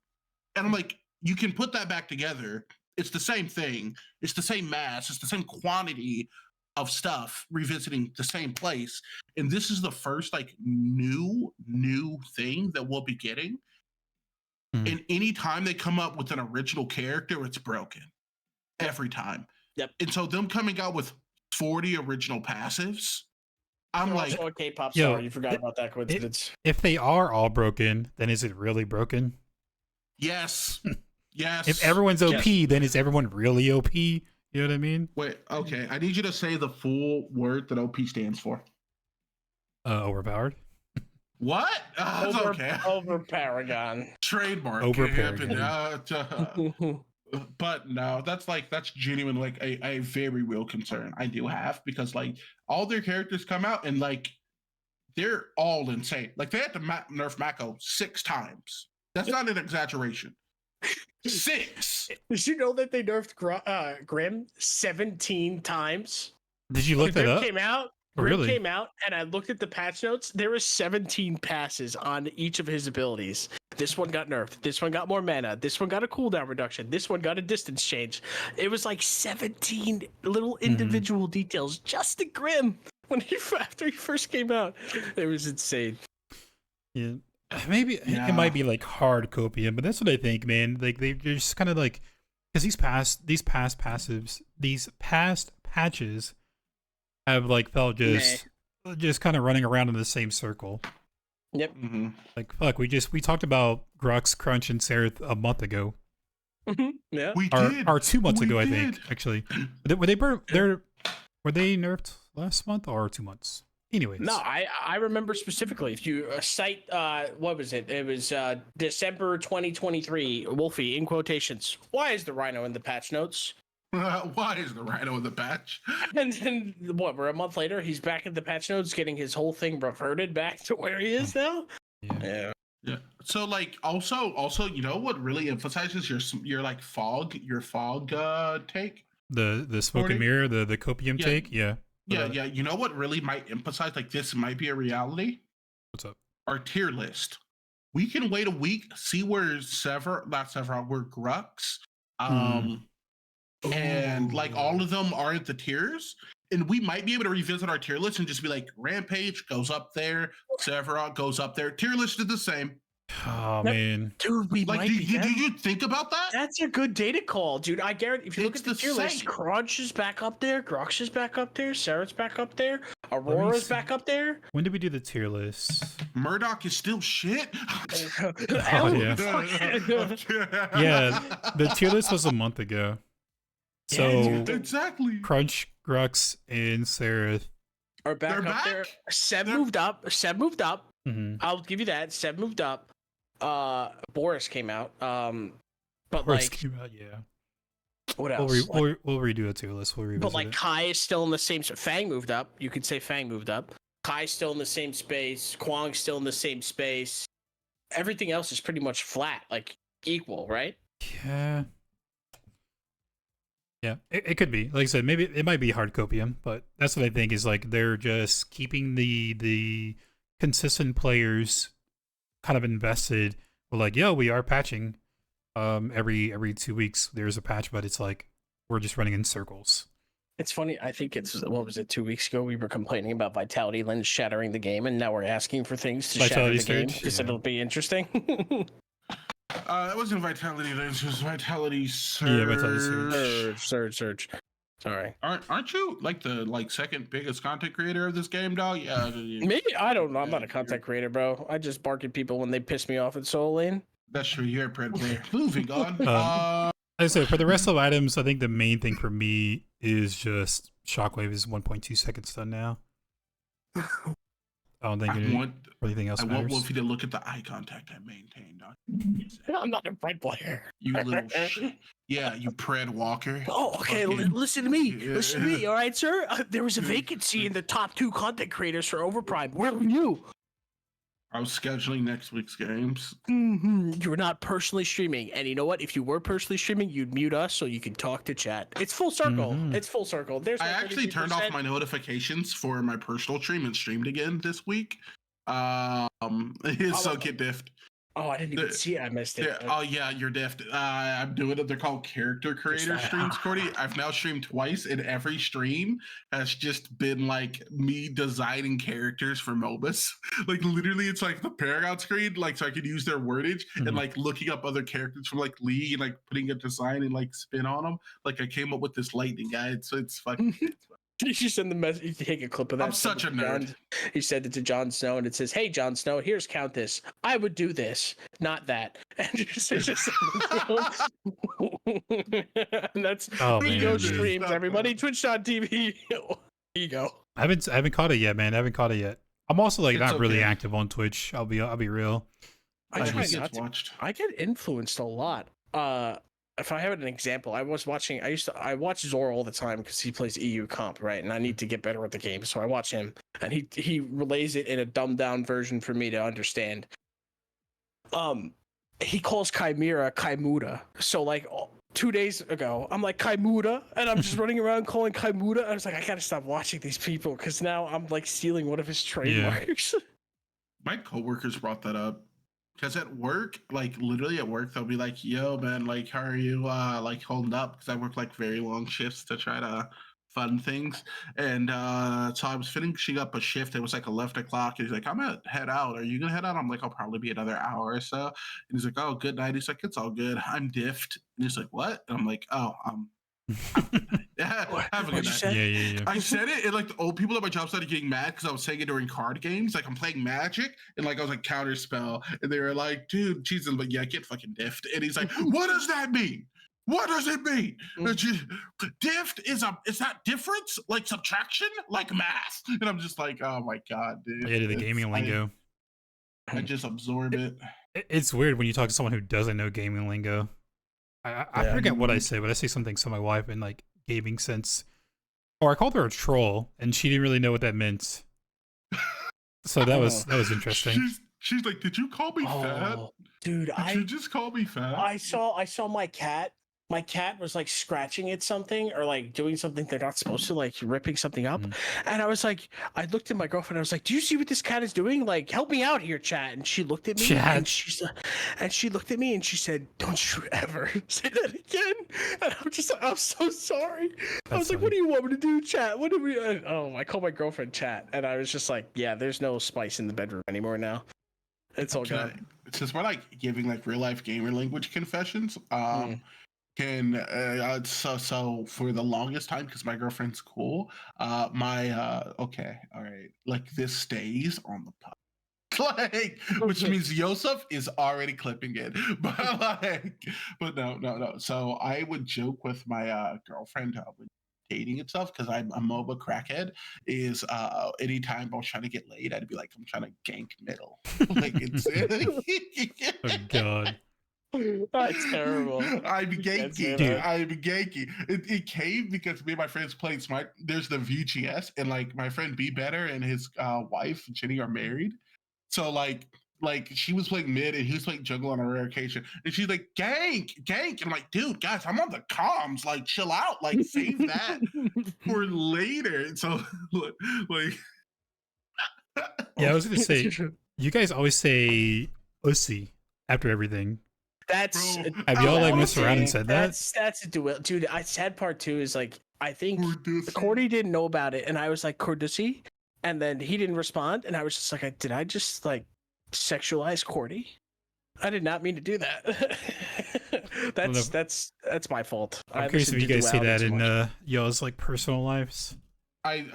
And I'm like, you can put that back together. It's the same thing. It's the same mass. It's the same quantity of stuff revisiting the same place. And this is the first like new thing that we'll be getting. And anytime they come up with an original character, it's broken. Every time. Yep. And so them coming out with 40 original passives, I'm They're like, also a K-pop yo, star. You forgot about that coincidence. If they are all broken, then is it really broken? yes. Yes. If everyone's OP, then is everyone really OP? You know what I mean? Wait, okay. I need you to say the full word that OP stands for. Overpowered. What? That's okay. Over Paragon. Trademark. Over It happened. Paragon. But no, that's genuine, like a very real concern I do have, because like all their characters come out and like they're all insane. Like they had to nerf Mako 6 times. That's not an exaggeration. 6. Did you know that they nerfed Grim 17 times? Did you look that Grim up? came out. Oh, Grim really? came out, and I looked at the patch notes. There were 17 passes on each of his abilities. This one got nerfed. This one got more mana. This one got a cooldown reduction. This one got a distance change. It was like 17 little individual details just to Grim after he first came out. It was insane. Yeah. Maybe it might be like hard copium, but that's what I think, man. Like they're just kind of like, because these past patches have like felt just kind of running around in the same circle. Yep. Mm-hmm. Like fuck, we talked about Grux, Crunch, and Sereth a month ago. Yeah. We did. Or 2 months We ago, I did. think. Actually, were they nerfed last month or 2 months? Anyways. No, I remember specifically. If you cite, what was it? It was December 2023. Wolfie, in quotations. Why is the Rhino in the patch notes? Why is the Rhino in the patch? And then what? We're a month later. He's back in the patch notes, getting his whole thing reverted back to where he is now. Yeah. Yeah. So like also, you know what really emphasizes your like fog take? The smoke and mirror, the copium take. Yeah. Yeah. You know what really might emphasize like this might be a reality? What's up? Our tier list. We can wait a week, see where where Grux, and like all of them are at the tiers, and we might be able to revisit our tier list and just be like, Rampage goes up there, Sephiroth goes up there. Tier list is the same. Oh man, Dude, we Like, might did be. you think about that? That's a good data call, dude. I guarantee if you look It's at the the tier list, same. Crunch is back up there, Grux is back up there, Sarah's back up there, Aurora's see. back up there. when did we do the tier list? Murdoch is still shit. Oh, yeah. Yeah, the tier list was a month ago. So Exactly. Crunch, Grux, and Sereth. Are back They're up there. back? Seb They're- moved up. Seb moved up. Mm-hmm. I'll give you that. Seb moved up. Boris came out. But First like, came out, yeah. what We'll, else? we'll redo a tier list. We'll revisit But like it. Kai is still in the same. Fang moved up. You could say Fang moved up. Kai's still in the same space. Kwang's still in the same space. Everything else is pretty much flat, like equal, right? Yeah. Yeah, it could be. Like I said, maybe it might be hard copium, but that's what I think is like they're just keeping the consistent players kind of invested. We're like, yo, we are patching. Every 2 weeks there's a patch, but it's like we're just running in circles. It's funny. I think it's what was it? 2 weeks ago, we were complaining about Vitality Lens shattering the game, and now we're asking for things to Vitality shatter the game Surge? because Yeah. it'll be interesting. It wasn't Vitality Lens, it was Vitality Surge. Yeah, Vitality Surge. Sorry. Aren't you like the second biggest content creator of this game, dog? Yeah. Maybe I don't know. I'm not a content creator, bro. I just bark at people when they piss me off in Soul Lane. That's true. You're a pred player. Moving on. Like I said, for the rest of the items, I think the main thing for me is just Shockwave is 1.2 seconds done now. I don't think anything else I matters. want Wolfie to look at the eye contact I maintained. I'm not a Pred player. You little shit. Yeah, you Pred Walker. Oh, okay. Listen to me. Listen to me. All right, sir. There was a vacancy in the top 2 content creators for Overprime. Where were you? I was scheduling next week's games. You were not personally streaming, and you know what? If you were personally streaming, you'd mute us so you could talk to chat. It's full circle. It's full circle. There's. I actually turned off my notifications for my personal stream and streamed again this week. So get diffed. Oh, I didn't even see it. I missed it. Oh yeah, you're diffed. I'm doing it. They're called character creator streams, Cordy. I've now streamed twice, and every stream has just been like me designing characters for MOBAs. Like literally, it's like the Paragon screen, like so I could use their wordage and like looking up other characters from like League and like putting a design and like spin on them. Like I came up with this lightning guide, so it's fucking. You should send the message. Take a clip of that. I'm such a nerd. He said it to Jon Snow, and it says, "Hey, Jon Snow, here's Countess. I would do this, not that." And and that's Ego streams. Everybody, Twitch.tv. Ego. I haven't caught it yet, man. I haven't caught it yet. I'm also like not really active on Twitch. I'll be real. I try not to. I get influenced a lot. If I have an example, I watch Zor all the time because he plays EU comp, right? And I need to get better at the game, so I watch him, and he relays it in a dumbed down version for me to understand. He calls Chimera Kaimuda, so like 2 days ago, I'm like Kaimuda, and I'm just running around calling Kaimuda. I was like, I gotta stop watching these people because now I'm like stealing one of his trademarks. Yeah. My coworkers brought that up. Because at work, like literally at work, they'll be like, "Yo, man, like, how are you, like, holding up?" Because I work like very long shifts to try to fund things. And so I was finishing up a shift. It was like 11 o'clock. And he's like, "I'm gonna head out. Are you gonna head out?" I'm like, "I'll probably be another hour or so." And he's like, "Oh, good night." He's like, "It's all good. I'm diffed." And he's like, "What?" And I'm like, "Oh, have a good night." Yeah. I said it, and like the old people at my job started getting mad because I was saying it during card games. Like I'm playing Magic, and like I was like counter spell, and they were like, "Dude, Jesus!" But yeah, get fucking diffed. And he's like, "What does that mean? What does it mean? Diffed is that difference, like subtraction, like math?" And I'm just like, "Oh my god, dude!" Yeah, the gaming lingo. I just absorb it. It's weird when you talk to someone who doesn't know gaming lingo. I forget what I say, but I say something to my wife in like gaming sense, or I called her a troll, and she didn't really know what that meant. So that was interesting. She's like, "Did you call me fat, dude? Did you just call me fat?" I saw my cat. My cat was like scratching at something or like doing something they're not supposed to, like ripping something up. And I was like, I looked at my girlfriend. I was like, "Do you see what this cat is doing? Like, help me out here, chat." And she looked at me and she looked at me and she said, "Don't you ever say that again." And I'm just like, "I'm so sorry." I was like, "What do you want me to do, chat? What do we?" I called my girlfriend chat, and I was just like, "Yeah, there's no spice in the bedroom anymore now. It's all good." Since we're like giving like real life gamer language confessions, so for the longest time, because my girlfriend's cool, okay, all right, like this stays on the pod, like, which means Yosef is already clipping it, but no. So I would joke with my girlfriend with dating itself, because I'm a MOBA crackhead, is anytime I was trying to get laid, I'd be like, "I'm trying to gank middle." Like it's Oh god. That's terrible. I'm ganky. It came because me and my friends played Smite. There's the VGS, and like my friend Be Better and his wife Jenny are married. So like she was playing mid and he was playing jungle on a rare occasion, and she's like, "Gank." I'm like, "Dude, guys, I'm on the comms. Like, chill out. Like, save that for later." So like, yeah, I was gonna say, you guys always say "ussy" after everything. That's have y'all like messed around and said that? That's a duel, dude. Sad part too is like, I think Cordy didn't know about it, and I was like, "Cordussy," and then he didn't respond, and I was just like, "Did I just like sexualize Cordy? I did not mean to do that." That's my fault. I'm curious if you guys say that in y'all's like personal lives. I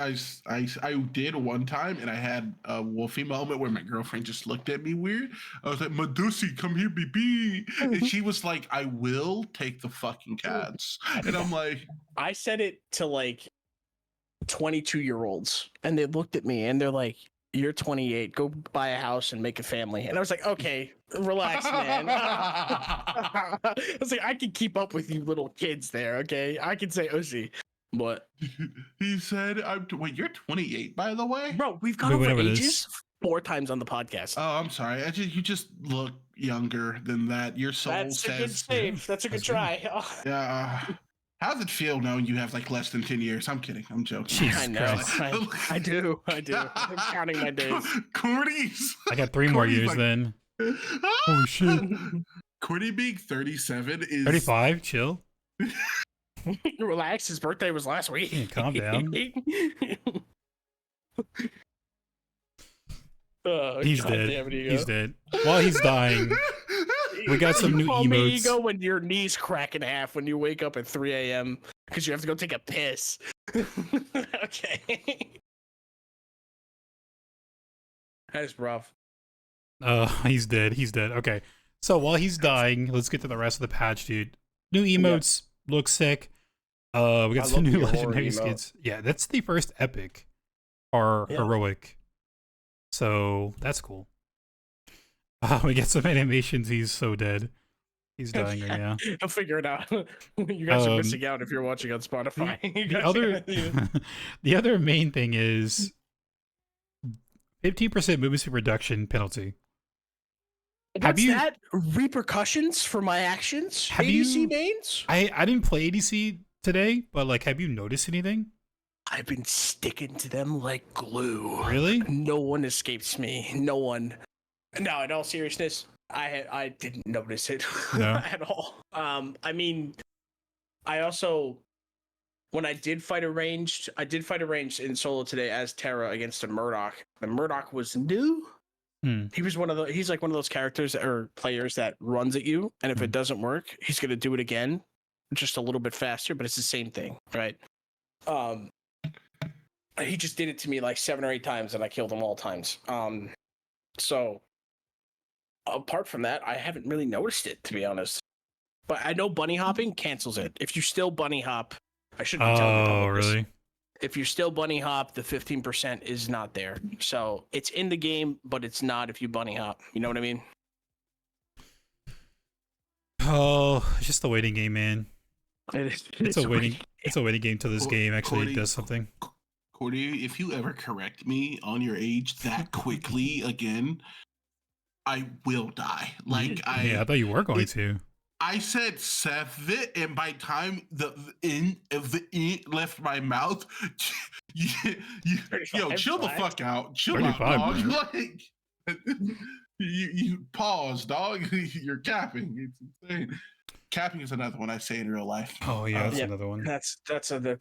did one time, and I had a Wolfie moment where my girlfriend just looked at me weird. I was like, "Medusi, come here, baby," and she was like, "I will take the fucking cats," and I'm like, I said it to like 22-year-olds, and they looked at me and they're like, you're 28. Go buy a house and make a family. And I was like, okay, relax, man. I was like, I can keep up with you little kids there, okay? I can say OC, but He said, wait, you're 28, by the way? bro, we've gone Wait, over whatever it ages is. 4 times on the podcast. Oh, I'm sorry. You just look younger than that. Your soul That's a good says. save. That's a good That's good. try. Yeah. How's it feel knowing you have like less than 10 years? I'm kidding. I'm joking. Jesus I know. Christ. I do. I'm counting my days. Cordy's. I got 3 more Cordy's years like- then. Holy shit. Cordy being 37 is 35, chill. Relax. His birthday was last week. Yeah, calm down. Oh, He's God dead. damn it, Ego. He's dead. While he's dying, we got some You new call me emotes. Ego when your knees crack in half when you wake up at 3 a.m. because you have to go take a piss. Okay. That's rough. He's dead. He's dead. Okay. So while he's dying, let's get to the rest of the patch, dude. New emotes look sick. We got I some love new the horror legendary emote. skins. Yeah, that's the first epic or Yeah. heroic. So that's cool. We get some animations. He's so dead. He's dying right now. I'll figure it out. You guys are missing Um, out if you're watching on Spotify. You The guys other, gotta- the other main thing is 15% movement speed reduction penalty. Have What's you- that? Repercussions for my actions? Have ADC you- mains? I didn't play ADC today, but like, have you noticed anything? I've been sticking to them like glue. Really? No one escapes me. No one. No, in all seriousness, I didn't notice it No. at all. I mean, I also when I did fight arranged in solo today as Tera against a Murdoch. The Murdoch was new. He was he's like one of those characters or players that runs at you, and if it doesn't work, he's gonna do it again, just a little bit faster, but it's the same thing, right? He just did it to me like 7 or 8 times, and I killed him all times. So apart from that, I haven't really noticed it, to be honest. But I know bunny hopping cancels it. If you still bunny hop, I shouldn't be telling the Oh, public this. really? If you still bunny hop, the 15% is not there. So it's in the game, but it's not if you bunny hop. You know what I mean? Oh, it's just a waiting game, man. It's a waiting. really- It's a waiting game till this game actually Cordy- does something. Cordy, if you ever correct me on your age that quickly again, I will die. Like Yeah, I thought you were going to. I said 7, and by the time the in left my mouth, you, yo, 35, chill the relax. fuck out. Chill 35, out, dog. bro. Like, you pause, dog. You're capping. It's insane. Capping is another one I say in real life. Oh yeah, that's Yeah. another one. That's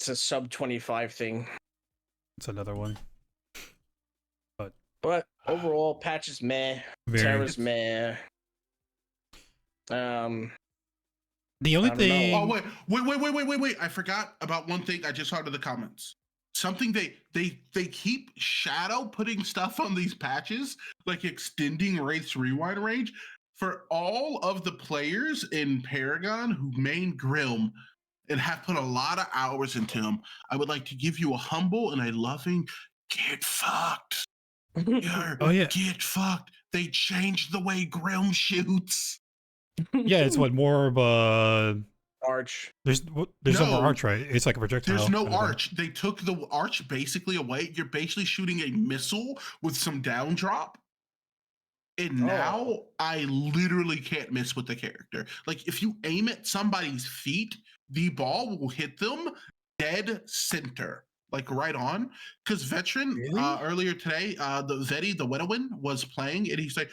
a sub 25 thing. That's another one. But overall, patch is meh. Very. Tera's meh. The only I don't know. thing. Oh wait! I forgot about one thing. I just saw in the comments. Something they keep shadow putting stuff on these patches, like extending Wraith's rewind range for all of the players in Paragon who main Grim and have put a lot of hours into him. I would like to give you a humble and a loving get fucked. Oh yeah, Get fucked. They changed the way Grim shoots. yeah. It's what more of a. Arch. There's no more No. arch, right? It's like a projectile. There's no kind of thing. arch. They took the arch basically away. You're basically shooting a missile with some down drop. And now I literally can't miss with the character. Like if you aim at somebody's feet, the ball will hit them dead center, like right on. Because Veteran Really? earlier today, the Veti, the Widowin, was playing, and he's like,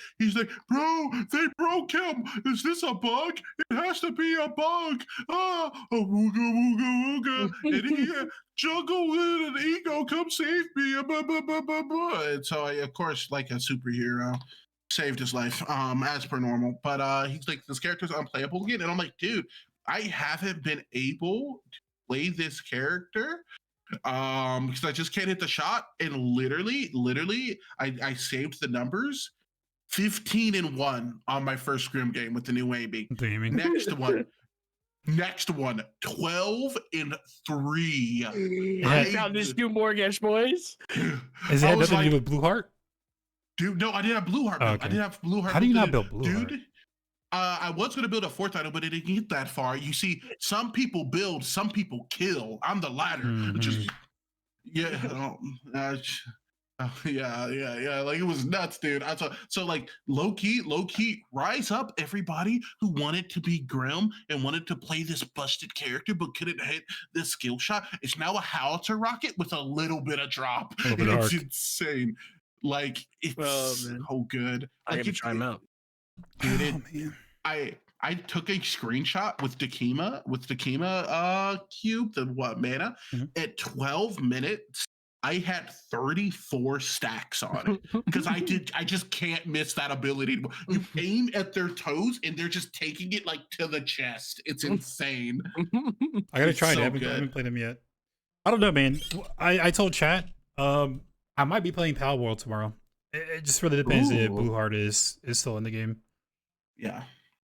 bro, they broke him. Is this a bug? It has to be a bug. Ah, oh, wooga wooga wooga. And he jungle with an ego, come save me. And so I, of course, like a superhero, saved his life, as per normal. But he's like, this character's unplayable again. And I'm like, dude, I haven't been able to play this character because I just can't hit the shot. And literally, I saved the numbers 15-1 on my first Grim game with the new AB. Gaming. Next one, 12-3. Yeah. I found this new Mortgage, boys. Is it I had was nothing to like- do with Blue Heart? Dude, no, I didn't have Blue Heart Oh, built. okay. I didn't have Blue Heart How do you built not in. build Blue Heart? Dude, I was going to build a fourth item, but it didn't get that far. You see, some people build, some people kill. I'm the latter. Just, yeah. Yeah. Like, it was nuts, dude. I thought so. Like, low key, rise up, everybody who wanted to be Grim and wanted to play this busted character but couldn't hit this skill shot. It's now a howitzer rocket with a little bit of drop. A little bit of It's arc. insane. Like, it's so good. I Like, gotta try him out. Dude, Oh, man. I took a screenshot with Dakima cube, the mana. At 12 minutes, I had 34 stacks on it because I just can't miss that ability. You aim at their toes and they're just taking it like to the chest. It's insane. I gotta It's try it. so I haven't good. played them yet. I don't know, man. I told chat, I might be playing Palworld tomorrow. It just really depends if Ooh. Blue Heart is still in the game. Yeah.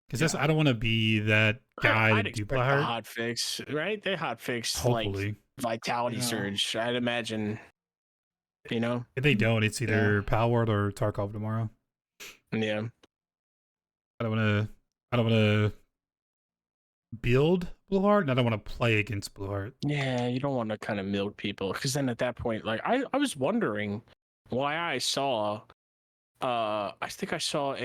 Because I don't want to be that guy I'd to do expect Blue a Heart. hot fix, right? They hot fix Hopefully. like Vitality Yeah. Surge. I'd imagine. You know? If they don't, it's either Palworld or Tarkov tomorrow. Yeah. I don't wanna build Blue Heart, and I don't want to play against Blue Heart. Yeah, you don't want to kind of milk people because then at that point, like I was wondering why I saw I think I saw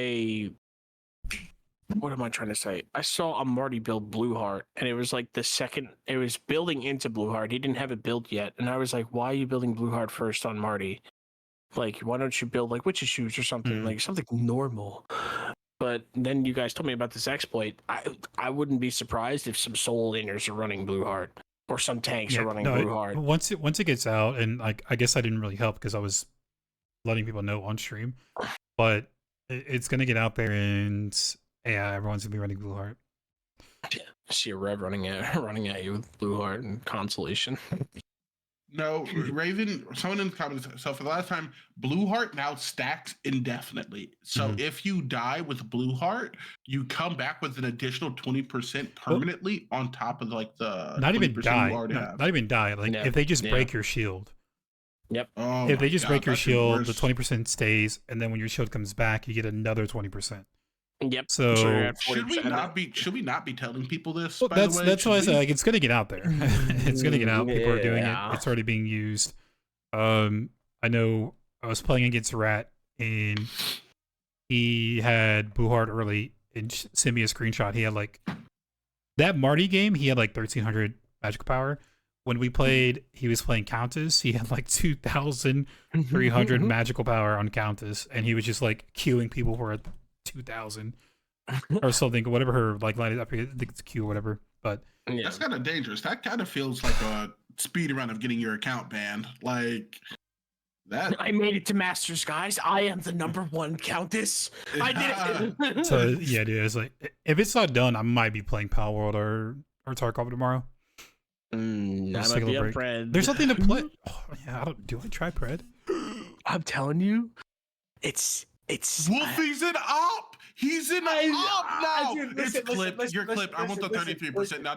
what am I trying to say? I saw a Marty build Blue Heart and it was like it was building into Blue Heart. He didn't have it built yet. And I was like, why are you building Blue Heart first on Marty? Like, why don't you build like Witch's Shoes or something? Like something normal. But then you guys told me about this exploit. I wouldn't be surprised if some Soul Laners are running Blue Heart or some tanks are running Blue Heart. Once it gets out, and like I guess I didn't really help because I was letting people know on stream, but it's gonna get out there, and yeah, everyone's gonna be running Blue Heart. I see a Rev running at you with Blue Heart and Consolation. No, Raven, someone in the comments. So for the last time, Blue Heart now stacks indefinitely. So if you die with Blue Heart, you come back with an additional 20% permanently on top of like the not even 20% die. you already have. Not even die. Like if they just break your shield. Yep. Oh if they just break your that's even shield, worse. the 20% stays, and then when your shield comes back, you get another 20%. Yep. So you're at should we 40%. not be telling people this? Well, by the way? that's Should why I we? said like it's gonna get out there. It's gonna get out. People are doing it. Yeah. It's already being used. I know I was playing against Rat and he had Blue Heart early and sent me a screenshot. He had like that Marty game. He had like 1300 magical power. When we played, he was playing Countess. He had like 2,300 magical power on Countess, and he was just like queuing people for a 2,000 or something, whatever her like line up. I think it's Q or whatever. But Yeah. That's kind of dangerous. That kind of feels like a speed run of getting your account banned. Like that. I made it to Masters, guys. I am the #1 Countess. I did it. so yeah, dude, it's like if it's not done, I might be playing Palworld or Tarkov tomorrow. I Just might take a be little a break. Pred. There's something to play. Oh, yeah, do I try Pred? I'm telling you, it's. Wolfie's an op. He's an op now. dude, It's listen, clipped. listen, You're listen, clipped. I want the listen, 33%. No.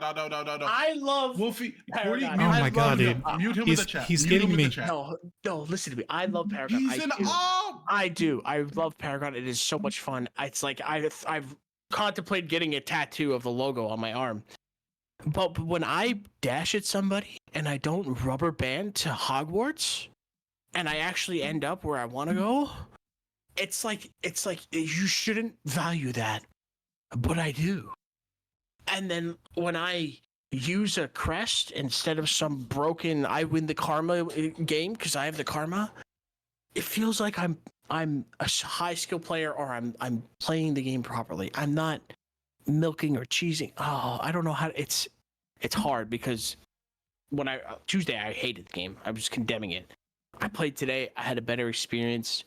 I love Wolfie, Paragon. Oh my God, mute him. dude. Mute him in the chat. He's Mute him getting in the me. chat. No, listen to me. I love Paragon. He's an op. I do. I love Paragon. It is so much fun. It's like I've contemplated getting a tattoo of the logo on my arm. But when I dash at somebody and I don't rubber band to Hogwarts, and I actually end up where I want to go, it's like you shouldn't value that, but I do. And then when I use a crest instead of some broken I win the karma game because I have the karma, it feels like I'm a high skill player or I'm playing the game properly. I'm not milking or cheesing. Oh, I don't know how it's hard because when Tuesday I hated the game. I was condemning it. I played today. I had a better experience.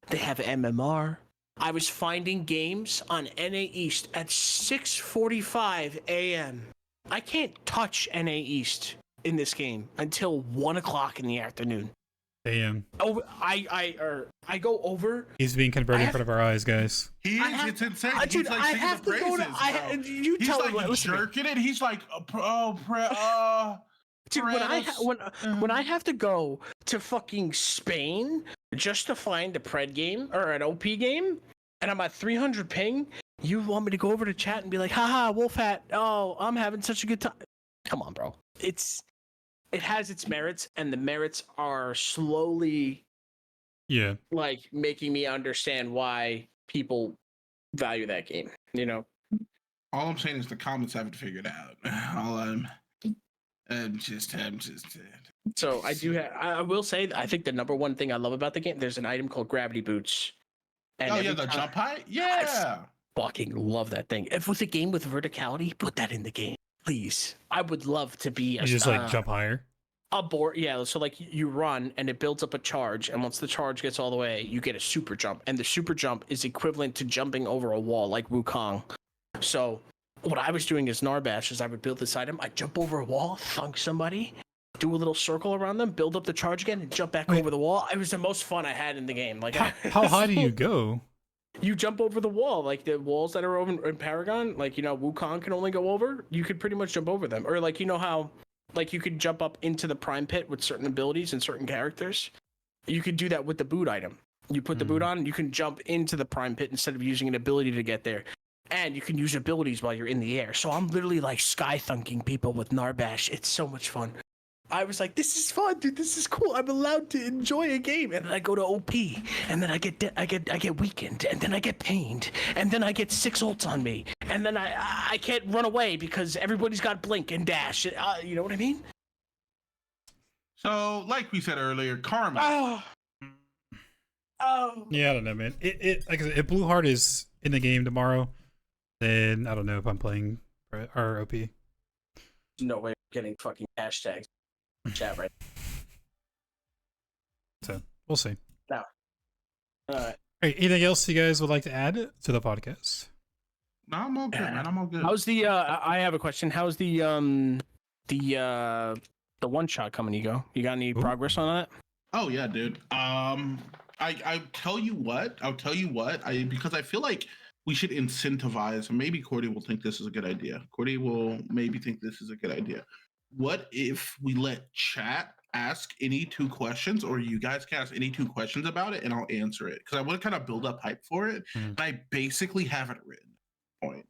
They have MMR. I was finding games on NA East at 6:45 a.m. I can't touch NA East in this game until 1 o'clock in the afternoon. Damn. Oh, I go over. He's being converted in front of our eyes, guys. He is. It's insane. Dude, He's like I singing have the to go praises, to. bro. You He's tell like me. Listen to me. jerking it. He's like, Dude, when I have to go to fucking Spain just to find a pred game or an OP game, and I'm at 300 ping. You want me to go over to chat and be like, haha, wolf hat. Oh, I'm having such a good time. Come on, bro. It has its merits, and the merits are slowly like making me understand why people value that game, you know? All I'm saying is the comments haven't figured out. All I'm just. So I will say, I think the number one thing I love about the game, there's an item called Gravity Boots. And the jump height? Yeah. I fucking love that thing. If it was a game with verticality, put that in the game, please. I would love to be just like jump higher. Yeah, so like you run and it builds up a charge, and once the charge gets all the way, you get a super jump, and the super jump is equivalent to jumping over a wall like Wukong. So what I was doing as Narbash is I would build this item, I'd jump over a wall, thunk somebody, do a little circle around them, build up the charge again, and jump back over the wall. It was the most fun I had in the game. Like, how high do you go? You jump over the wall, like the walls that are over in Paragon, like, you know, Wukong can only go over. You could pretty much jump over them. Or like, you know how like you could jump up into the prime pit with certain abilities and certain characters? You could do that with the boot item. You put the boot on, you can jump into the prime pit instead of using an ability to get there. And you can use abilities while you're in the air. So I'm literally like sky thunking people with Narbash. It's so much fun. I was like, this is fun, dude. This is cool. I'm allowed to enjoy a game. And then I go to OP, and then I get weakened, and then I get pained, and then I get 6 ults on me, and then I can't run away because everybody's got blink and dash. You know what I mean? So, like we said earlier, karma. Oh. Yeah, I don't know, man. Like I said, if Blue Heart is in the game tomorrow, then I don't know if I'm playing or OP. No way of getting fucking hashtags. Chat right. So we'll see. No. All right. Hey, anything else you guys would like to add to the podcast? No, I'm all good, man. I'm all good. How's the? I have a question. How's the one shot coming? You got any progress on that? Oh yeah, dude. I tell you what. Because I feel like we should incentivize, and maybe Cordy will think this is a good idea. Cordy will maybe think this is a good idea. What if we let chat ask any 2 questions, or you guys can ask any 2 questions about it, and I'll answer it, because I want to kind of build up hype for it. And I basically have it written. Point.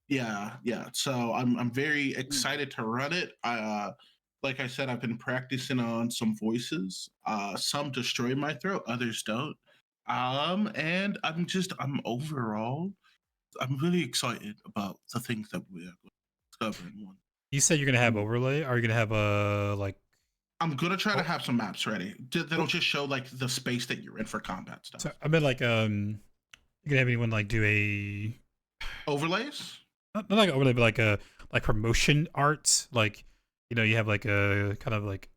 Yeah. So I'm very excited to run it. Like I said, I've been practicing on some voices. Some destroy my throat, others don't. And I'm overall, I'm really excited about the things that we are discovering. One. You said you're gonna have overlay. Are you gonna have a like? I'm gonna try to have some maps ready that'll just show like the space that you're in for combat stuff. So I mean, like, you gonna have anyone like do a overlays? Not like overlay, but like promotion art. Like, you know, you have like a kind of like,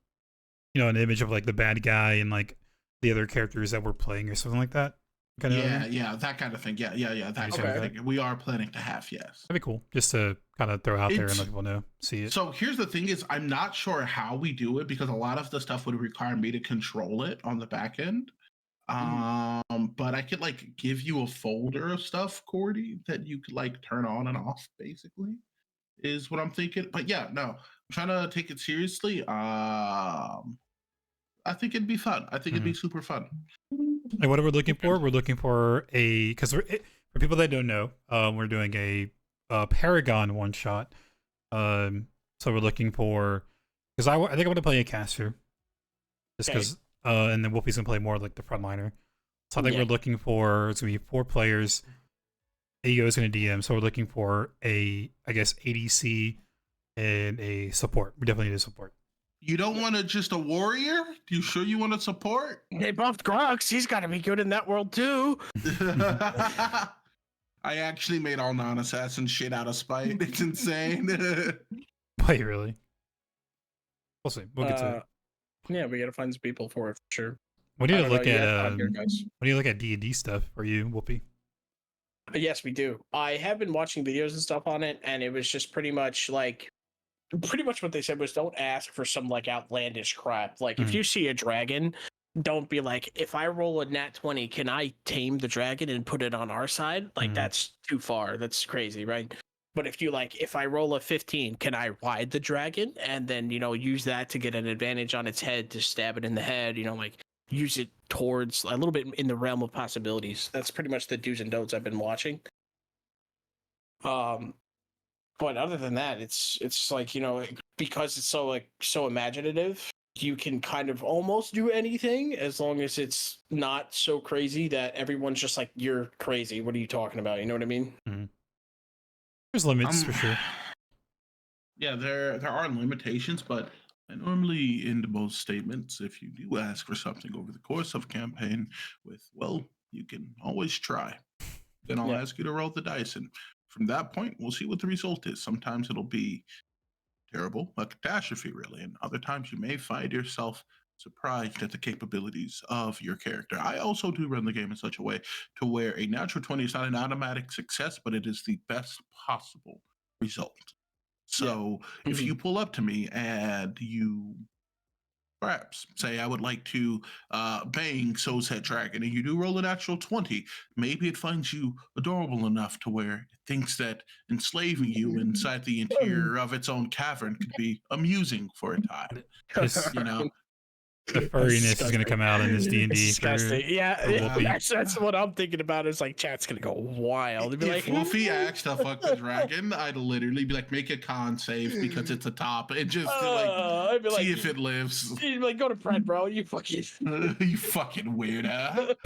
you know, an image of like the bad guy and like the other characters that we're playing or something like that. Yeah, that kind of thing. Yeah, that kind of thing. We are planning to have, yes. That'd be cool, just to kind of throw out there and let people know, see it. So here's the thing: is I'm not sure how we do it, because a lot of the stuff would require me to control it on the back end. But I could like give you a folder of stuff, Cordy, that you could like turn on and off. Basically, is what I'm thinking. But yeah, no, I'm trying to take it seriously. I think it'd be fun. I think it'd be super fun. And what we're looking for, because for people that don't know, we're doing a Paragon one shot. So we're looking for, because I think I'm gonna play a caster, just because, and then Wolfie's gonna play more like the frontliner. So I think we're looking for, it's gonna be 4 players. Ego is gonna DM, so we're looking for I guess ADC and a support. We definitely need a support. You don't want just a warrior? You sure you want to support? They buffed Grox. He's got to be good in that world too. I actually made all non-assassin shit out of spite. It's insane. Wait, really? We'll see. We'll get to it. Yeah, we got to find some people for it for sure. We need to look at when you look at D&D stuff for you, Whoopi. Yes, we do. I have been watching videos and stuff on it, and it was just pretty much what they said was don't ask for some like outlandish crap. Like if you see a dragon, don't be like, if I roll a nat 20, can I tame the dragon and put it on our side? Like that's too far. That's crazy, right? But if I roll a 15, can I ride the dragon and then, use that to get an advantage on its head to stab it in the head? Like use it towards a little bit in the realm of possibilities. That's pretty much the do's and don'ts I've been watching. But other than that, it's like, you know, because it's so imaginative, you can kind of almost do anything as long as it's not so crazy that everyone's just like, you're crazy. What are you talking about? You know what I mean? Mm-hmm. There's limits for sure. Yeah, there are limitations, but I normally end most statements, if you do ask for something over the course of a campaign, with, well, you can always try. Then I'll ask you to roll the dice, and from that point, we'll see what the result is. Sometimes it'll be terrible, a catastrophe, really, and other times you may find yourself surprised at the capabilities of your character. I also do run the game in such a way to where a natural 20 is not an automatic success, but it is the best possible result. So if you pull up to me and you perhaps say, I would like to bang Soul's Head Dragon, and you do roll a natural 20, maybe it finds you adorable enough to where it thinks that enslaving you inside the interior of its own cavern could be amusing for a time. You know, the furriness is going to come out in this D&D. Disgusting. That's what I'm thinking about. Is like, chat's going to go wild. They'd be if like, Wolfie asked to fuck the dragon, I'd literally be like, make a con save because it's a top, and just I'd be see if it lives. You'd be like, go to Pred, bro. You fucking you fucking weirdo.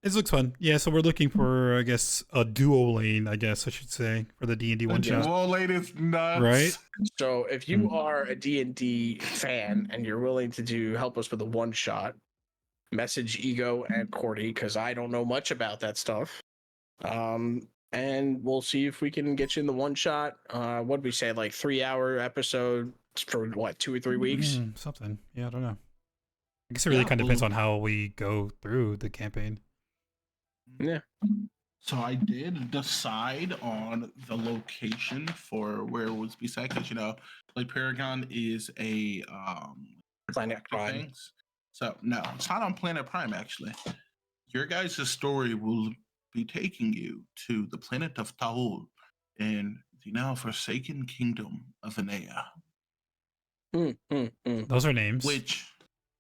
This looks fun. Yeah, so we're looking for, I guess, a duo lane, I guess I should say, for the D&D one shot. Duo lane is nuts. Right? So if you are a D&D fan and you're willing to help us with a one shot, message Ego and Cordy, because I don't know much about that stuff. And we'll see if we can get you in the one shot. What did we say, like 3-hour episode for what, 2 or 3 weeks? Something. Yeah, I don't know. I guess it really kind of depends on how we go through the campaign. Yeah. So I did decide on the location for where it was be set, because, you know, like Paragon is a Planet Prime. So no, it's not on Planet Prime, actually. Your guys' story will be taking you to the planet of Taul in the now forsaken kingdom of Venea. Those are names.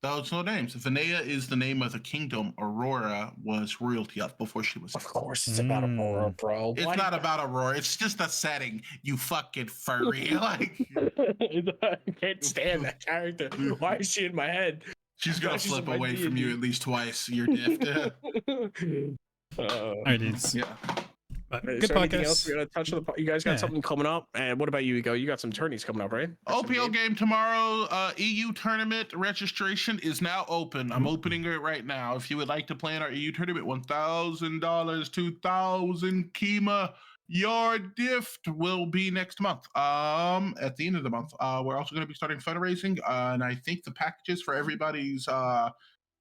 Those no names. Venea is the name of the kingdom Aurora was royalty of before she was. Of course, it's about Aurora, bro. It's not about Aurora. It's just a setting. You fucking furry. Like, I can't stand that character. Why is she in my head? She's gonna flip away from you at least twice. You're diffed. All right, dudes. Yeah. Good podcast. Anything else podcast. we're gonna touch on you guys got something coming up? And what about you, Ego? You got some tourneys coming up, right? OPL game tomorrow. EU tournament registration is now open. I'm opening it right now. If you would like to play in our EU tournament, $1,000, 2,000 Kima. Your gift will be next month. At the end of the month. We're also going to be starting fundraising, and I think the packages for everybody's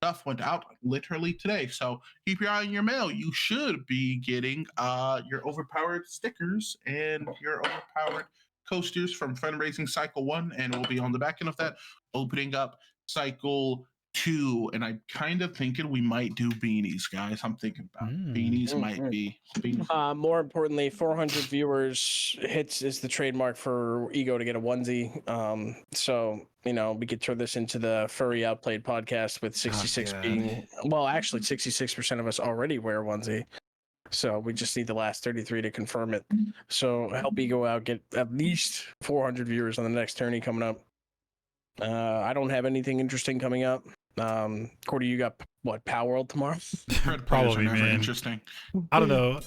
stuff went out literally today. So keep your eye on your mail. You should be getting your overpowered stickers and your overpowered coasters from fundraising cycle 1, and we'll be on the back end of that opening up cycle 2. And I'm kind of thinking we might do beanies, guys. I'm thinking about beanies. Might be beanies. More importantly, 400 viewers hits is the trademark for Ego to get a onesie. So, you know, we could turn this into the Furry Outplayed podcast with 66 being, well, actually 66% of us already wear a onesie. So we just need the last 33 to confirm it. So help Ego out, get at least 400 viewers on the next tourney coming up. I don't have anything interesting coming up. Cordy, you got what, Palworld tomorrow? Probably, man. Interesting. I don't know.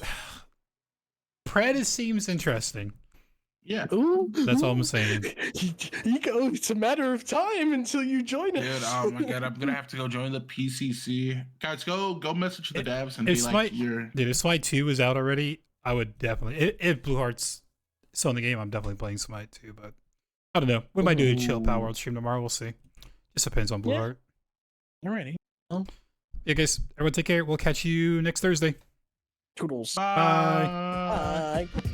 Pred seems interesting. Yeah. That's all I'm saying. It's a matter of time until you join it. Dude, oh my god, I'm gonna have to go join the PCC. Guys, go message the devs and be like, dude, if Smite 2 is out already, I would definitely, if Blue Heart's still in the game, I'm definitely playing Smite 2, but I don't know. We might do a chill Palworld stream tomorrow. We'll see. Just depends on Blue Heart. Alrighty. Yeah, guys, everyone take care. We'll catch you next Thursday. Toodles. bye. Bye.